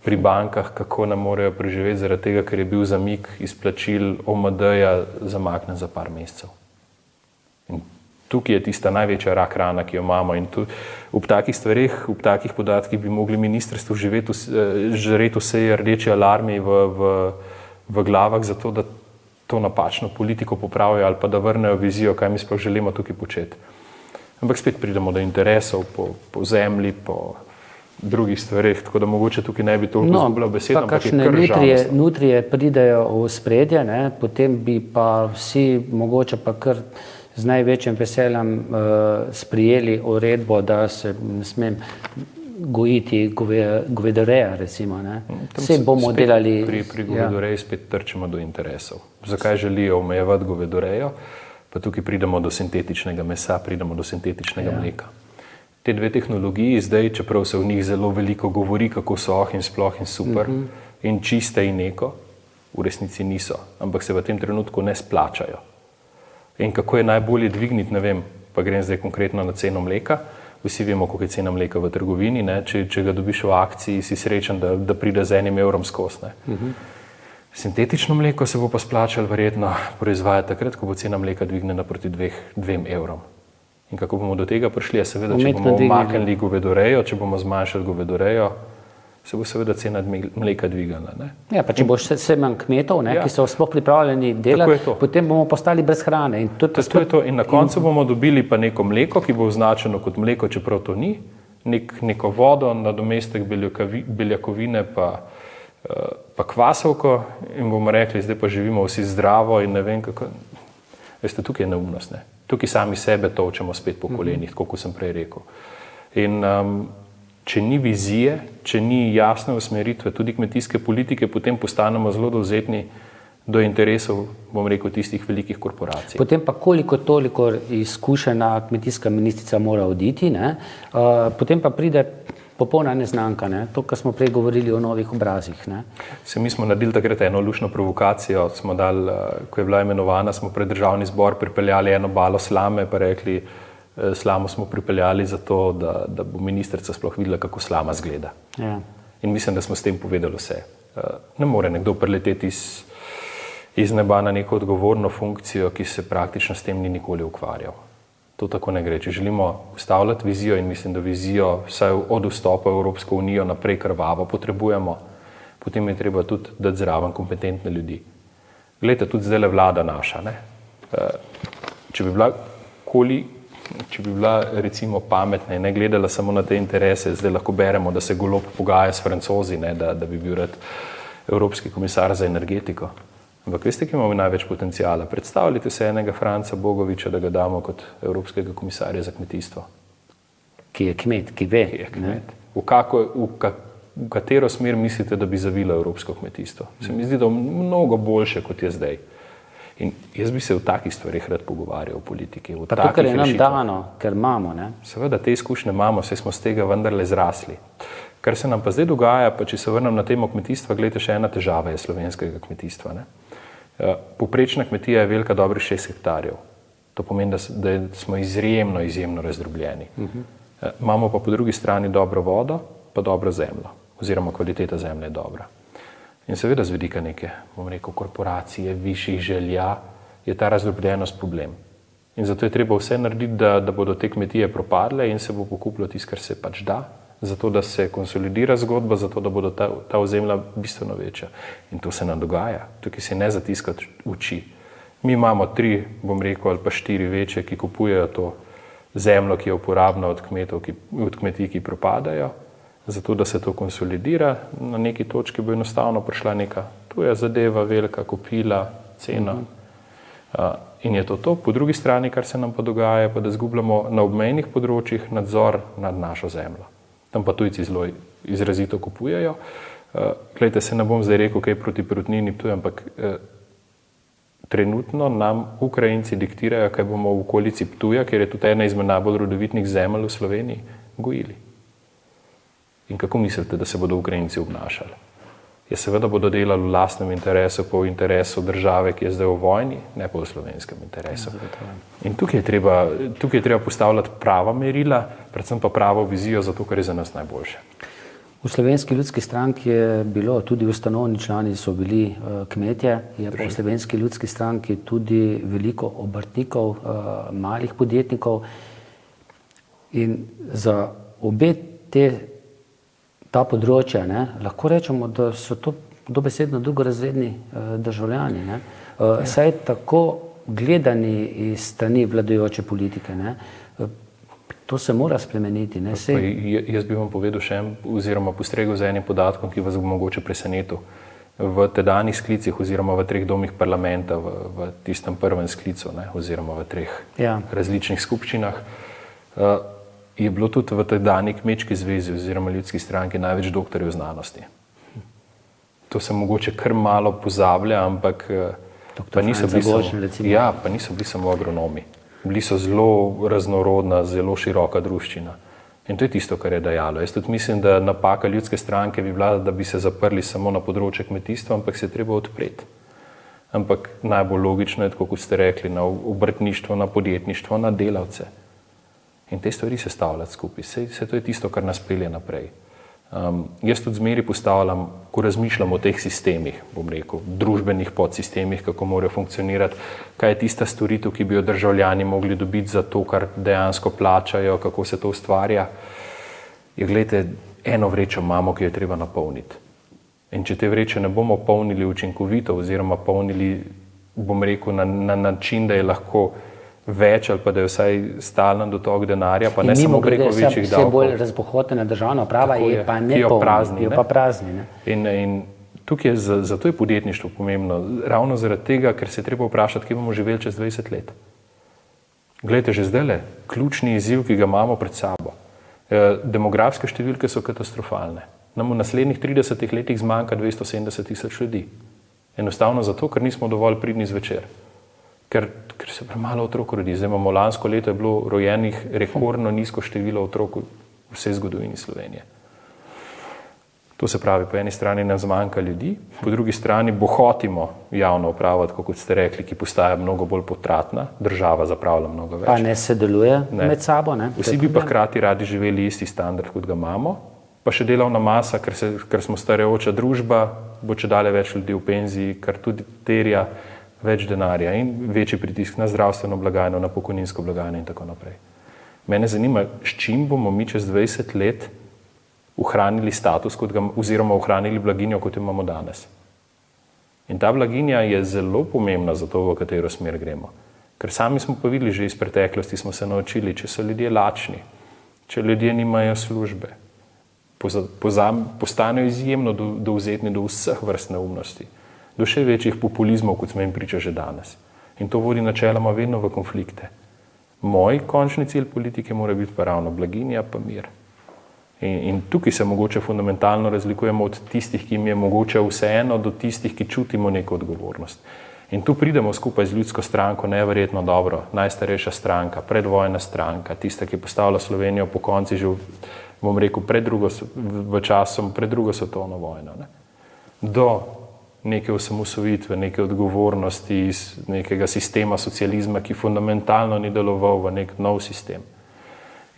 pri bankah, kako ne morejo preživeti zaradi tega, ker je bil zamik izplačil OMD-ja zamaknen za par mesecev. In tukaj je tista največja rak rana, ki jo imamo in tu ob takih stvarih, ob takih podatkih bi mogli ministrstvu žreti vse rdeči alarmi v glavah za to, da to napačno politiko popravijo ali pa da vrnejo vizijo, kaj mi sploh želimo tukaj početi. Ampak spet pridemo do interesov po zemlji, po drugih stvarih, tako da mogoče tukaj ne bi toliko izgubljal besedo, ampak je kar žalostno. Nutrije pridejo v spredje, potem bi pa vsi mogoče pa kar z največjim veseljem sprijeli uredbo, da se ne smem gojiti govedoreja, recimo. Vse bomo delali. Pri govedoreji spet trčimo do interesov. Zakaj želijo omejevati govedorejo? Pa tukaj pridemo do sintetičnega mesa, pridemo do sintetičnega mleka. Te dve tehnologiji zdaj, čeprav se v njih zelo veliko govori, kako so in sploh in super in čiste in eko, v resnici niso, ampak se v tem trenutku ne splačajo. In kako je najbolje dvigniti, ne vem, pa grem zdaj konkretno na ceno mleka. Vsi vemo, koliko je cena mleka v trgovini, če ga dobiš v akciji, si srečen, da pride z €1 skozi. Sintetično mleko se bo pa splačalo verjetno proizvajati takrat, ko bo cena mleka dvignjena proti €2. In kako bomo do tega prišli? Seveda, če bomo umaknili govedorejo, če bomo zmanjšali govedorejo, se bo seveda cena mleka dvigala. Ja, pa če boš vse manj kmetov, ki so sploh pripravljeni delati, potem bomo postali brez hrane. In to je to. In na koncu bomo dobili pa neko mleko, ki bo označeno kot mleko, čeprav to ni, neko vodo, nadomestek beljakovine pa kvasovko in bomo rekli, zdaj pa živimo vsi zdravo in ne vem kako. Veste, tukaj je neumnost. Tukaj sami sebe tolčemo spet po kolenih, tako kot sem prej rekel. In če ni vizije, če ni jasne usmeritve tudi kmetijske politike, potem postanemo zelo dovzetni do interesov, bom rekel, tistih velikih korporacij. Potem pa koliko toliko izkušena kmetijska ministrica mora oditi, potem pa pride popolna neznanka, ne? To, kar smo prej govorili o novih obrazih. Ne? Mi smo naredili takrat eno luštno provokacijo, smo dali, ko je bila imenovana, smo pred državni zbor pripeljali eno balo slame, pa rekli, slamo smo pripeljali zato, da bo ministrica sploh videla, kako slama zgleda. Ja. In mislim, da smo s tem povedali vse. Ne more nekdo prileteti iz neba na neko odgovorno funkcijo, ki se praktično s tem ni nikoli ukvarjal. To tako ne gre. Če želimo postavljati vizijo, in mislim, da vizijo vsaj od vstopa v Evropsko unijo naprej krvavo potrebujemo, potem je treba tudi dati zraven kompetentne ljudi. Glejte, tudi zdajle vlada naša. Ne? Če bi bila recimo pametna in ne gledala samo na te interese, zdaj lahko beremo, da se Golob pogaja s Francozi, ne, da bi bil rad evropski komisar za energetiko. Ampak veste, ki imamo največ potencijala? Predstavljajte se enega Franca Bogoviča, da ga damo kot evropskega komisarja za kmetijstvo. Ki je kmet, ki ve. Ki je kmet. V katero smer mislite, da bi zavilo evropsko kmetijstvo? Se mi zdi, da je mnogo boljše, kot je zdaj. In jaz bi se v takih stvarih rad pogovarjal o politiki. Pa to, kar je nam dano, ker imamo. Ne? Seveda, te izkušnje imamo, saj smo z tega vendarle zrasli. Kar se nam pa zdaj dogaja, pa če se vrnem na temo kmetijstva, gledajte, še ena težava je slovenskega kmetijstva. Ne? Povprečna kmetija je velika dobrih 6 hektarjev. To pomeni, da smo izjemno razdrobljeni. Imamo pa po drugi strani dobro vodo, pa dobro zemljo. Oziroma kvaliteta zemlje je dobra. In seveda z vidika neke, bom rekel, korporacije, višjih želja, je ta razdrobljenost problem. In zato je treba vse narediti, da bodo te kmetije propadle in se bo pokupilo tisto, kar se pač da, zato da se konsolidira zgodba, zato da bodo ta ozemlja bistveno večja. In to se nam dogaja. Tukaj se ne zatiskati oči. Mi imamo 3, bom rekel, ali pa 4 večje, ki kupujejo to zemljo, ki je uporabna od kmetij, ki propadajo. Zato, da se to konsolidira, na neki točki bo enostavno prišla neka tuja zadeva, velika kupila, cena. In je to. Po drugi strani, kar se nam pa dogaja, pa da zgubljamo na obmejnih področjih nadzor nad našo zemljo. Tam pa tujci zelo izrazito kupujejo. Glejte, se ne bom zdaj rekel, kaj proti perutnini Ptuj, ampak trenutno nam Ukrajinci diktirajo, kaj bomo v okolici Ptuja, ker je tudi ena izmed najbolj rodovitnih zemelj v Sloveniji, gojili. In kako mislite, da se bodo Ukrajinci obnašali? Ja, seveda bodo delali v lastnem interesu, pa v interesu države, ki je zdaj v vojni, ne pa v slovenskem interesu. In tukaj je treba postavljati prava merila, predvsem pa pravo vizijo za to, kar je za nas najboljše. V Slovenski ljudski stranki je bilo, tudi ustanovni člani so bili kmetje, je pa v Slovenski ljudski stranki tudi veliko obrtnikov, malih podjetnikov. In za obe ta področja, ne, lahko rečemo, da so to dobesedno drugorazredni državljani. Ne. Saj tako gledani iz strani vladajoče politike. Ne. To se mora spremeniti. Ne. Jaz bi vam povedal še oziroma postregel z enim podatkom, ki vas bo mogoče presenetil. V tedanjih sklicih oziroma v 3 domih parlamenta, v tistem prvem sklicu, ne, oziroma v 3 različnih skupščinah, je bilo tudi v tedanji kmečki zvezi oziroma ljudski stranki največ doktorjev znanosti. To se mogoče kar malo pozablja, ampak pa niso bili samo agronomi. Bili so zelo raznorodna, zelo široka druščina. In to je tisto, kar je dajalo. Jaz tudi mislim, da napaka ljudske stranke bi bila, da bi se zaprli samo na področje kmetijstva, ampak se je treba odpreti. Ampak najbolj logično je, tako kot ste rekli, na obrtništvo, na podjetništvo, na delavce. In te stvari se stavljati skupaj. Vse to je tisto, kar nas pelje naprej. Jaz tudi zmeri postavljam, ko razmišljam o teh sistemih, bom rekel, družbenih podsistemih, kako morajo funkcionirati, kaj je tista storitev, ki bi jo državljani mogli dobiti za to, kar dejansko plačajo, kako se to ustvarja. Gledajte, eno vrečo imamo, ki jo je treba napolniti. In če te vreče ne bomo polnili učinkovito oziroma polnili, bom rekel, na način, da je lahko več ali pa da je vsaj stalen dotok denarja, pa ne samo preko večjih davkov. Vse bolj razbohotena državna uprava je pa ne polna, je pa prazni. In tukaj zato je podjetništvo pomembno, ravno zaradi tega, ker se je treba vprašati, kje bomo živeli čez 20 let. Glejte, že zdajle, ključni izziv, ki ga imamo pred sabo. Demografske številke so katastrofalne. Nam v naslednjih 30 letih zmanjka 270.000 ljudi. Enostavno zato, ker nismo dovolj pridni zvečer. Ker se premalo otrok rodi. Zdaj imamo lansko leto je bilo rojenih rekordno nizko število otrok v vsej zgodovini Slovenije. To se pravi, po eni strani nam zmanjka ljudi, po drugi strani bohotimo javno upravo, tako kot ste rekli, ki postaja mnogo bolj potratna, država zapravlja mnogo več. Pa ne sodeluje med sabo. Ne? Vsi bi pa hkrati radi živeli isti standard, kot ga imamo, pa še delovna masa, ker smo starajoča družba, bo čedalje več ljudi v penziji, kar tudi terja več denarja in večji pritisk na zdravstveno blagajno, na pokojninsko blagajno in tako naprej. Mene zanima, s čim bomo mi čez 20 let ohranili status, oziroma ohranili blaginjo, kot jo imamo danes. In ta blaginja je zelo pomembna za to, v katero smer gremo. Ker sami smo pa videli, že iz preteklosti smo se naučili, če so ljudje lačni, če ljudje nimajo službe, postanejo izjemno dovzetni do vseh vrst neumnosti, do še večjih populizmov, kot smo jim priča že danes. In to vodi načeloma vedno v konflikte. Moj končni cilj politike mora biti pa ravno blaginja, pa mir. In tukaj se mogoče fundamentalno razlikujemo od tistih, ki jim je mogoče vseeno, do tistih, ki čutimo neko odgovornost. In tu pridemo skupaj z Ljudsko stranko neverjetno dobro, najstarejša stranka, predvojna stranka, tista, ki je postavila Slovenijo po konci že, bom rekel, v časom pred drugo svetovno vojno. Ne? Do neke osamosvojitve, neke odgovornosti iz nekega sistema socializma, ki fundamentalno ni deloval v nek nov sistem.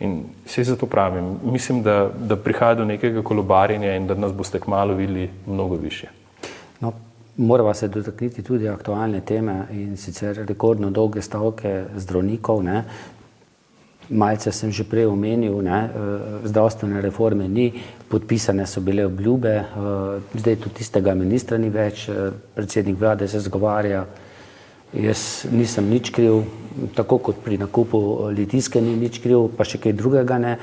In vse zato pravim, mislim, da prihaja do nekega kolobarjenja in da nas boste kmalu videli mnogo više. No, morava se dotakniti tudi aktualne teme in sicer rekordno dolge stavke zdravnikov. Ne. Malce sem že prej omenil, ne, zdravstvene reforme ni, podpisane so bile obljube, zdaj tudi tistega ministra ni več, predsednik vlade se zgovarja, jaz nisem nič kriv, tako kot pri nakupu Litijske ni nič kriv, pa še kaj drugega ne.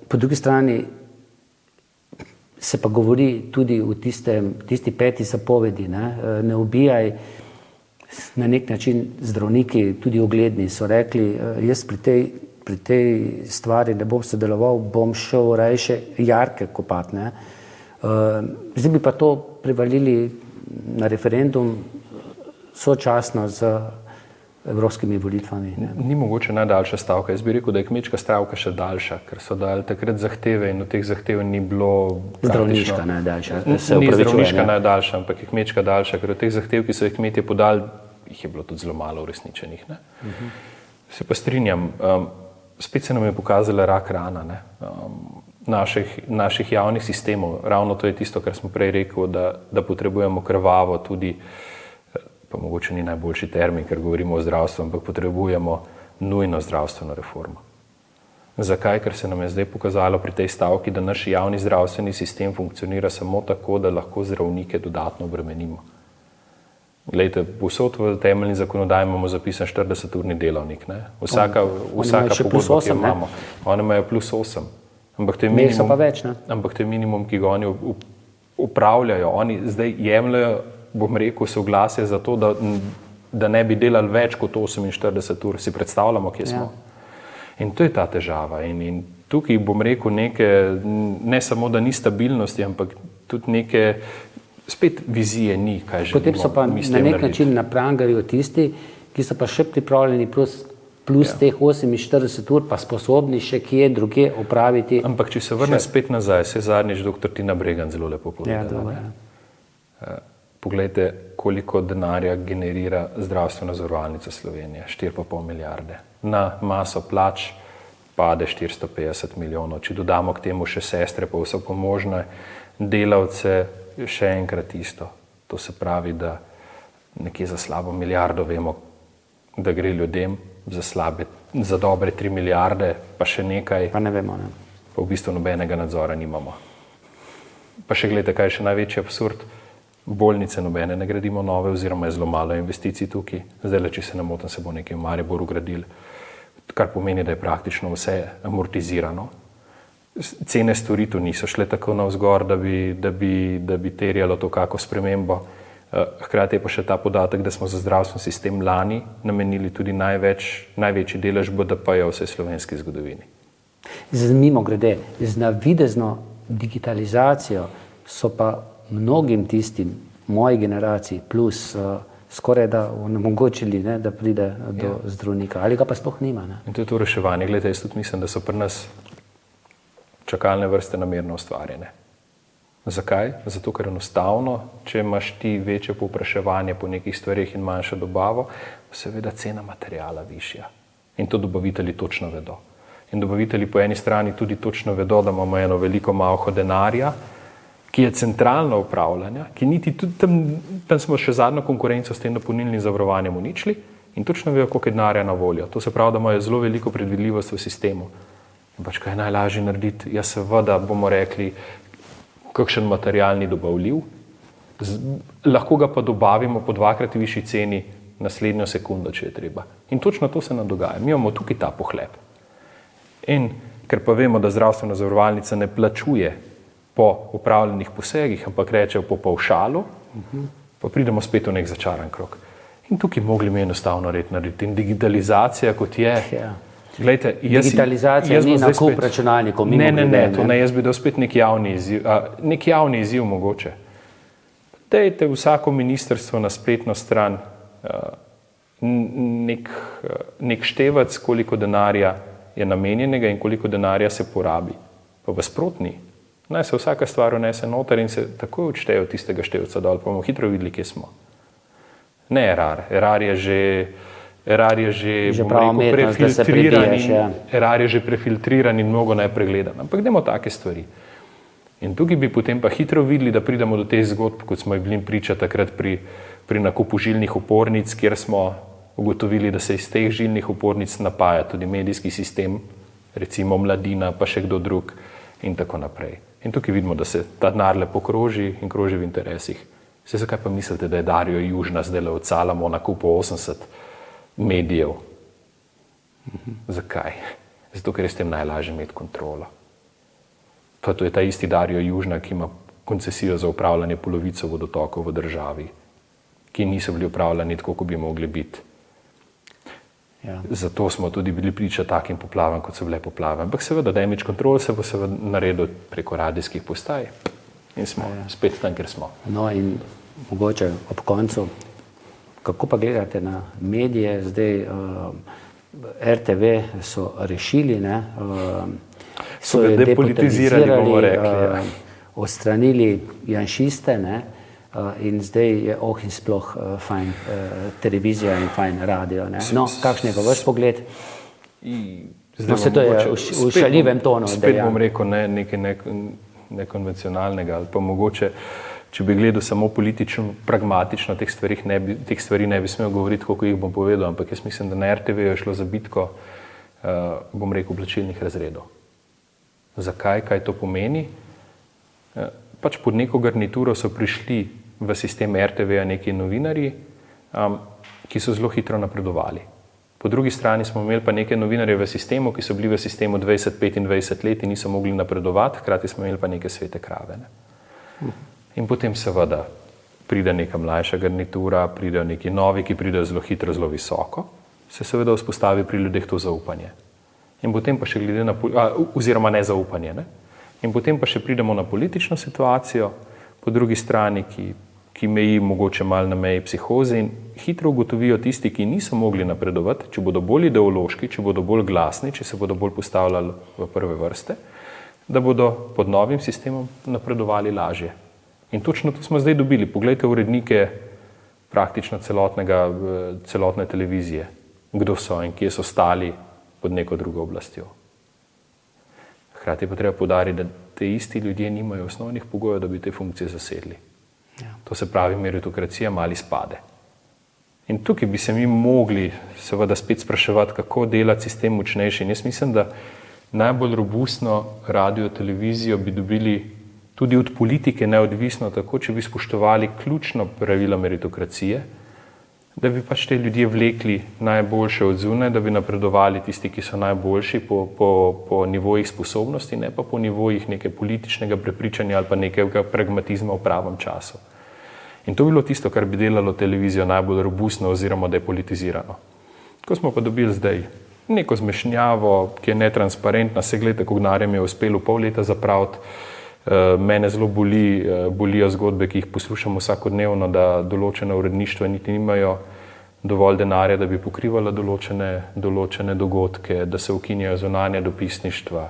Po drugi strani se pa govori tudi o tisti 5. zapovedi, ne ubijaj. Na nek način zdravniki, tudi ugledni, so rekli, jaz pri tej stvari ne bom sodeloval, bom šel rajše jarke kopati. Zdaj bi pa to prevalili na referendum sočasno z evropskimi volitvami. Ni mogoče najdaljša stavka. Jaz bi rekel, da je kmečka stavka še daljša, ker so dali takrat zahteve in od teh zahtev ni bilo zdravniška najdaljša. Ni zdravniška najdaljša, ampak je kmečka daljša, ker od teh zahtev, ki so jih kmetje podali, jih je bilo tudi zelo malo uresničenih. Se pa strinjam, spet se nam je pokazala rak rana naših javnih sistemov. Ravno to je tisto, kar smo prej rekel, da potrebujemo krvavo tudi, pa mogoče ni najboljši termin, ker govorimo o zdravstvu, ampak potrebujemo nujno zdravstveno reformo. Zakaj? Ker se nam je zdaj pokazalo pri tej stavki, da naš javni zdravstveni sistem funkcionira samo tako, da lahko zdravnike dodatno obremenimo. Glejte, povsod v temeljni zakonodaji imamo zapisan 40-urni delovnik. Ne? Vsaka pogodba, ki jo imamo. Oni imajo +8. Ampak to je minimum, ki ga oni upravljajo. Oni zdaj jemljajo, bom rekel, soglasje za to, da ne bi delali več kot 48 ur. Si predstavljamo, kje smo. In to je ta težava. In tukaj, bom rekel, ne samo, da ni stabilnosti, ampak tudi neke spet vizije ni, kaj želimo. Potem so pa na nek način na prangerju tisti, ki so pa še pripravljeni plus teh 48 ur, pa sposobni še kje druge opraviti. Ampak če se vrne spet nazaj, se zadnjič dr. Tina Bregan zelo lepo povedala. Poglejte, koliko denarja generira zdravstvena zavarovalnica Slovenije. 4,5 milijarde. Na maso plač pade 450 milijonov. Če dodamo k temu še sestre, pa vse pomožne delavce, še enkrat isto. To se pravi, da nekje za slabo milijardo vemo, da gre ljudem, za dobre 3 milijarde, pa še nekaj. Pa ne vemo, ne. Pa v bistvu nobenega nadzora nimamo. Pa še gledajte, kaj je še največji absurd. Bolnice nobene ne gradimo nove, oziroma je zelo malo investicij tukaj. Zdaj, če se ne motim, se bo nekaj v Mariboru gradili, kar pomeni, da je praktično vse amortizirano. Cene storitev niso šle tako navzgor, da bi terjalo to kako spremembo. Hkrati je pa še ta podatek, da smo za zdravstveni sistem lani namenili tudi največji delež BDP-ja v vsej slovenski zgodovini. Mimogrede, z navidezno digitalizacijo so pa mnogim tistim, moji generaciji, plus skoraj da onemogočili, da pride do zdravnika. Ali ga pa sploh nima. Ne? In to je to reševanje. Glede, jaz tudi mislim, da so pri nas čakalne vrste namerno ustvarjene. Zakaj? Zato, ker enostavno, če imaš ti večje povpraševanje po nekih stvarih in manjšo dobavo, seveda cena materijala višja. In to dobavitelji točno vedo. In dobavitelji po eni strani tudi točno vedo, da imamo eno veliko malho denarja, ki je centralno upravljanja, ki niti tudi tam smo še zadnjo konkurenco s tem dopolnilnim zavarovanjem uničili in točno vejo, koliko je denarja na voljo. To se pravi, da imajo zelo veliko predvidljivost v sistemu. In pač kaj je najlažje narediti? Ja, seveda bomo rekli, kakšen material ni dobavljiv, lahko ga pa dobavimo po 2-krat višji ceni naslednjo sekundo, če je treba. In točno to se nam dogaja. Mi imamo tukaj ta pohlep. In ker pa vemo, da zdravstvena zavarovalnica ne plačuje po upravljenih posegih, ampak rečejo po pavšalu, pa pridemo spet v nek začaran krog. In tukaj mogli mi enostavno narediti. In digitalizacija kot je, glejte, digitalizacija ni nakup računalnikov. Ne, jaz bi dal spet nek javni izziv mogoče. Dajte vsako ministrstvo na spletno stran nek števec, koliko denarja je namenjenega in koliko denarja se porabi. Pa v sprotni. Naj se vsaka stvar unese noter in se takoj odšteje od tistega števca dol, pa bomo hitro videli, kje smo. Ne Erar. Erar je že prefiltriran in mnogo nepregledan. Ampak dajmo take stvari. In tukaj bi potem pa hitro videli, da pridemo do teh zgodb, kot smo bili priča takrat pri nakupu žilnih opornic, kjer smo ugotovili, da se iz teh žilnih opornic napaja tudi medijski sistem, recimo Mladina, pa še kdo drug in tako naprej. In tukaj vidimo, da se ta denar lepo kroži in kroži v interesih. Se zakaj pa mislite, da je Dario Južna zdaj od Salamo nakupil 80 medijev? Zakaj? Zato, ker je s tem najlažje imeti kontrolo. Pa to je ta isti Dario Južna, ki ima koncesijo za upravljanje polovico vodotokov v državi, ki niso bili upravljani tako, kot bi mogli biti. Ja. Zato smo tudi bili priča takim poplavam, kot so bile poplave. Ampak seveda, damage control se bo seveda naredil preko radijskih postaj in smo spet tam, kjer smo. No in mogoče ob koncu, kako pa gledate na medije? Zdaj RTV so rešili, so jo depolitizirali, odstranili janšiste, in zdaj je in sploh fajn televizija in fajn radio. No, kakšen je pa vaš pogled? Se to je v šaljivem tonu. Spet bom rekel nekaj nekonvencionalnega, ali pa mogoče, če bi gledal samo politično, pragmatično, teh stvari ne bi smel govoriti, koliko jih bom povedal, ampak jaz mislim, da na RTV je šlo za bitko, bom rekel, plačilnih razredov. Zakaj? Kaj to pomeni? Pač pod neko garnituro so prišli v sistem RTV-ja neki novinarji, ki so zelo hitro napredovali. Po drugi strani smo imeli pa neke novinarje v sistemu, ki so bili v sistemu 20-25 let in niso mogli napredovati, hkrati smo imeli pa neke svete krave. In potem seveda pride neka mlajša garnitura, pridejo neki novi, ki pridejo zelo hitro, zelo visoko, se seveda vzpostavi pri ljudeh to zaupanje. In potem pa še glede na, oziroma nezaupanje, In potem pa še pridemo na politično situacijo, po drugi strani, ki meji mogoče malo na meji psihoze in hitro ugotovijo tisti, ki niso mogli napredovati, če bodo bolj ideološki, če bodo bolj glasni, če se bodo bolj postavljali v prve vrste, da bodo pod novim sistemom napredovali lažje. In točno to smo zdaj dobili. Poglejte urednike praktično celotne televizije. Kdo so in kje so stali pod neko drugo oblastjo. Hkrati pa treba poudariti, da te isti ljudje nimajo osnovnih pogojev, da bi te funkcije zasedli. Ja. To se pravi, meritokracija mali spade. In tukaj bi se mi mogli seveda spet spraševati, kako delati sistem močnejši. In jaz mislim, da najbolj robustno radio, televizijo bi dobili tudi od politike neodvisno, tako če bi spoštovali ključno pravilo meritokracije, da bi pač te ljudje vlekli najboljše od zunaj, da bi napredovali tisti, ki so najboljši po nivojih sposobnosti, ne pa po nivojih neke političnega prepričanja ali pa nekega pragmatizma v pravem času. In to bi bilo tisto, kar bi delalo televizijo najbolj robustno oziroma depolitizirano. Ko smo pa dobili zdaj neko zmešnjavo, ki je netransparentna, se gledajte, koliko denarja mi je uspelo pol leta zapraviti. Mene zelo bolijo zgodbe, ki jih poslušamo vsakodnevno, da določene uredništva niti nimajo dovolj denarja, da bi pokrivala določene dogodke, da se ukinjajo zunanja dopisništva,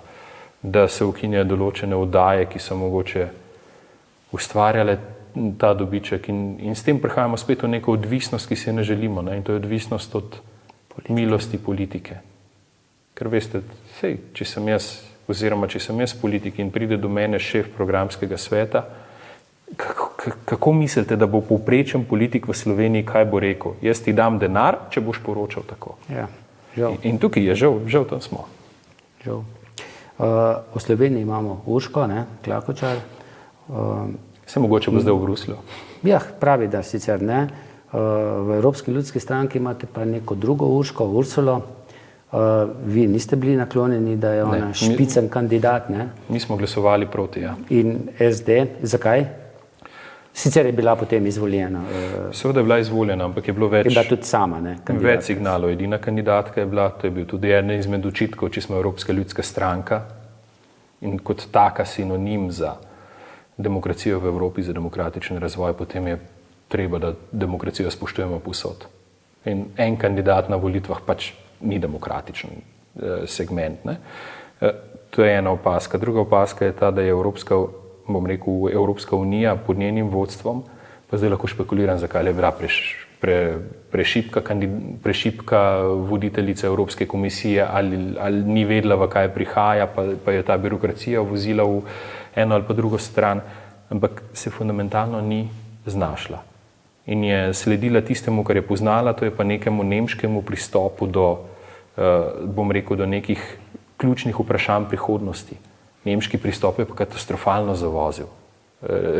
da se ukinjajo določene oddaje, ki so mogoče ustvarjale ta dobiček in s tem prihajamo spet v neko odvisnost, ki si ne želimo, ne? In to je odvisnost od milosti politike. Ker veste, sej, če sem jaz politik in pride do mene šef programskega sveta, kako mislite, da bo povprečen politik v Sloveniji kaj bo rekel? Jaz ti dam denar, če boš poročal tako. Ja, žal. In tukaj je žal tam smo. Žal. V Sloveniji imamo Urško, Klakočar. Se mogoče bo zdaj v Bruslju. Ja, pravi, da sicer ne. V Evropski ljudski stranki imate pa neko drugo Urško, Ursulo. Vi niste bili naklonjeni, da je ona špicen kandidat, ne? Mi smo glasovali proti, ja. In SD, zakaj? Sicer je bila potem izvoljena. Seveda je bila izvoljena, ampak je bilo več, je bila tudi sama, več signalov. Edina kandidatka je bila, to je bil tudi eden izmed očitkov, če smo Evropska ljudska stranka in kot taka sinonim za demokracijo v Evropi, za demokratičen razvoj, potem je treba, da demokracijo spoštujemo povsod. In en kandidat na volitvah pač ni demokratičen segment. Ne? To je ena opaska. Druga opaska je ta, da je Evropska unija pod njenim vodstvom, pa zdaj lahko špekuliram, zakaj je bila prešibka voditeljica Evropske komisije ali ni vedela, v kaj prihaja, pa je ta birokracija vozila v eno ali pa drugo stran, ampak se fundamentalno ni znašla. In je sledila tistemu, kar je poznala, to je pa nekemu nemškemu pristopu do nekih ključnih vprašanj prihodnosti. Nemški pristop je pa katastrofalno zavozil,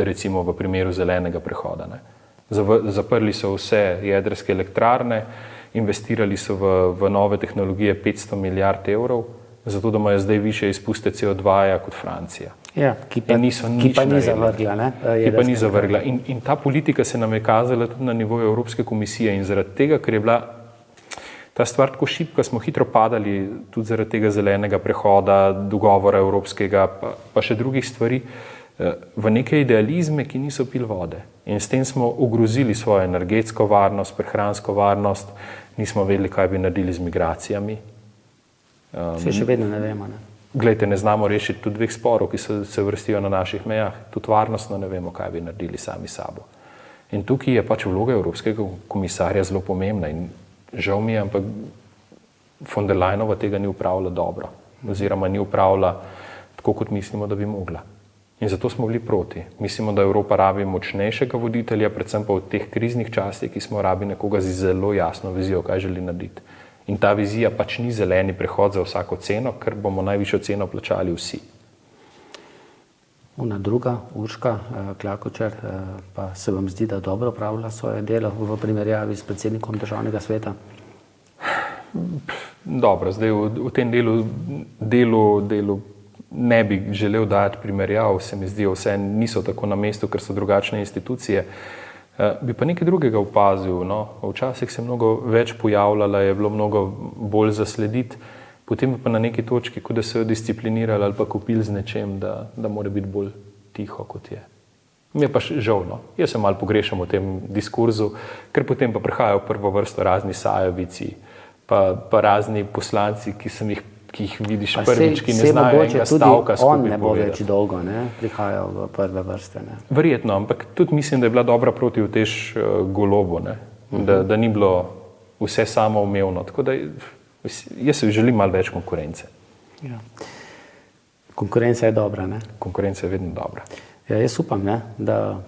recimo v primeru zelenega prehoda. Ne. Zaprli so vse jedrske elektrarne, investirali so v nove tehnologije 500 milijard evrov, zato da imajo zdaj više izpuste CO2 kot Francija. Ja, ki pa ni zavrgla. Ki pa ni zavrgla. In ta politika se nam je kazala tudi na nivoju Evropske komisije in zaradi tega, ker je bila ta stvar tako šibka, smo hitro padali tudi zaradi tega zelenega prehoda, dogovora evropskega, pa še drugih stvari, v neke idealizme, ki niso pil vode. In s tem smo ogrozili svojo energetsko varnost, prehransko varnost, nismo vedeli, kaj bi naredili z migracijami. Še vedno ne vemo. Ne? Glejte, ne znamo rešiti tudi dveh sporov, ki se vrstijo na naših mejah. Tudi varnostno ne vemo, kaj bi naredili sami sabo. In tukaj je pač vloga Evropskega komisarja zelo pomembna in žal mi je, ampak von der Leyenova tega ni upravila dobro. Oziroma ni upravila tako, kot mislimo, da bi mogla. In zato smo bili proti. Mislimo, da Evropa rabi močnejšega voditelja, predvsem pa v teh kriznih časih, ki smo rabi nekoga z zelo jasno vizijo, kaj želi narediti. In ta vizija pač ni zeleni prehod za vsako ceno, ker bomo najvišjo ceno plačali vsi. Ona druga, Urška Klakočar, pa se vam zdi, da dobro opravlja svoje delo v primerjavi s predsednikom Državnega sveta? Dobro, zdaj v tem delu ne bi želel dati primerjav, se mi zdi, vse niso tako na mestu, ker so drugačne institucije. Bi pa nekaj drugega opazil. No? Včasih se mnogo več pojavljala, je bilo mnogo bolj zaslediti, potem pa na neki točki, kot da se jo disciplinirali ali pa kupili z nečem, da mora biti bolj tiho, kot je. Mi je pa žal, no. Jaz se malo pogrešam v tem diskurzu, ker potem pa prihajajo v prvo vrsto razni sajovici, pa razni poslanci, ki jih vidiš prvič, ki ne znajo enega stavka skupaj povedati. On ne bo več dolgo prihajal v prve vrste. Ne? Verjetno, ampak tudi mislim, da je bila dobra proti Utež Golobu, da ni bilo vse samoumevno. Tako da jaz si želim malo več konkurence. Ja. Konkurenca je dobra, ne? Konkurenca je vedno dobra. Ja, jaz upam, da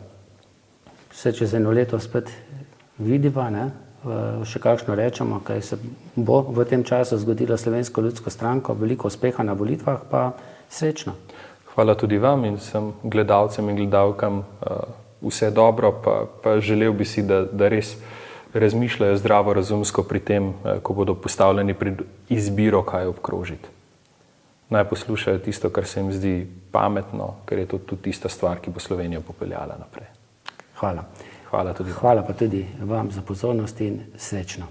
se čez eno leto spet vidiva, še kakšno rečemo, kaj se bo v tem času zgodilo Slovensko ljudsko stranko, veliko uspeha na volitvah, pa srečno. Hvala tudi vam in vsem gledalcem in gledalkam vse dobro, pa želel bi si, da res razmišljajo zdravorazumsko pri tem, ko bodo postavljeni pred izbiro, kaj obkrožiti. Naj poslušajo tisto, kar se jim zdi pametno, ker je to tudi tista stvar, ki bo Slovenijo popeljala naprej. Hvala. Hvala tudi vam. Hvala pa tudi vam za pozornost in srečno.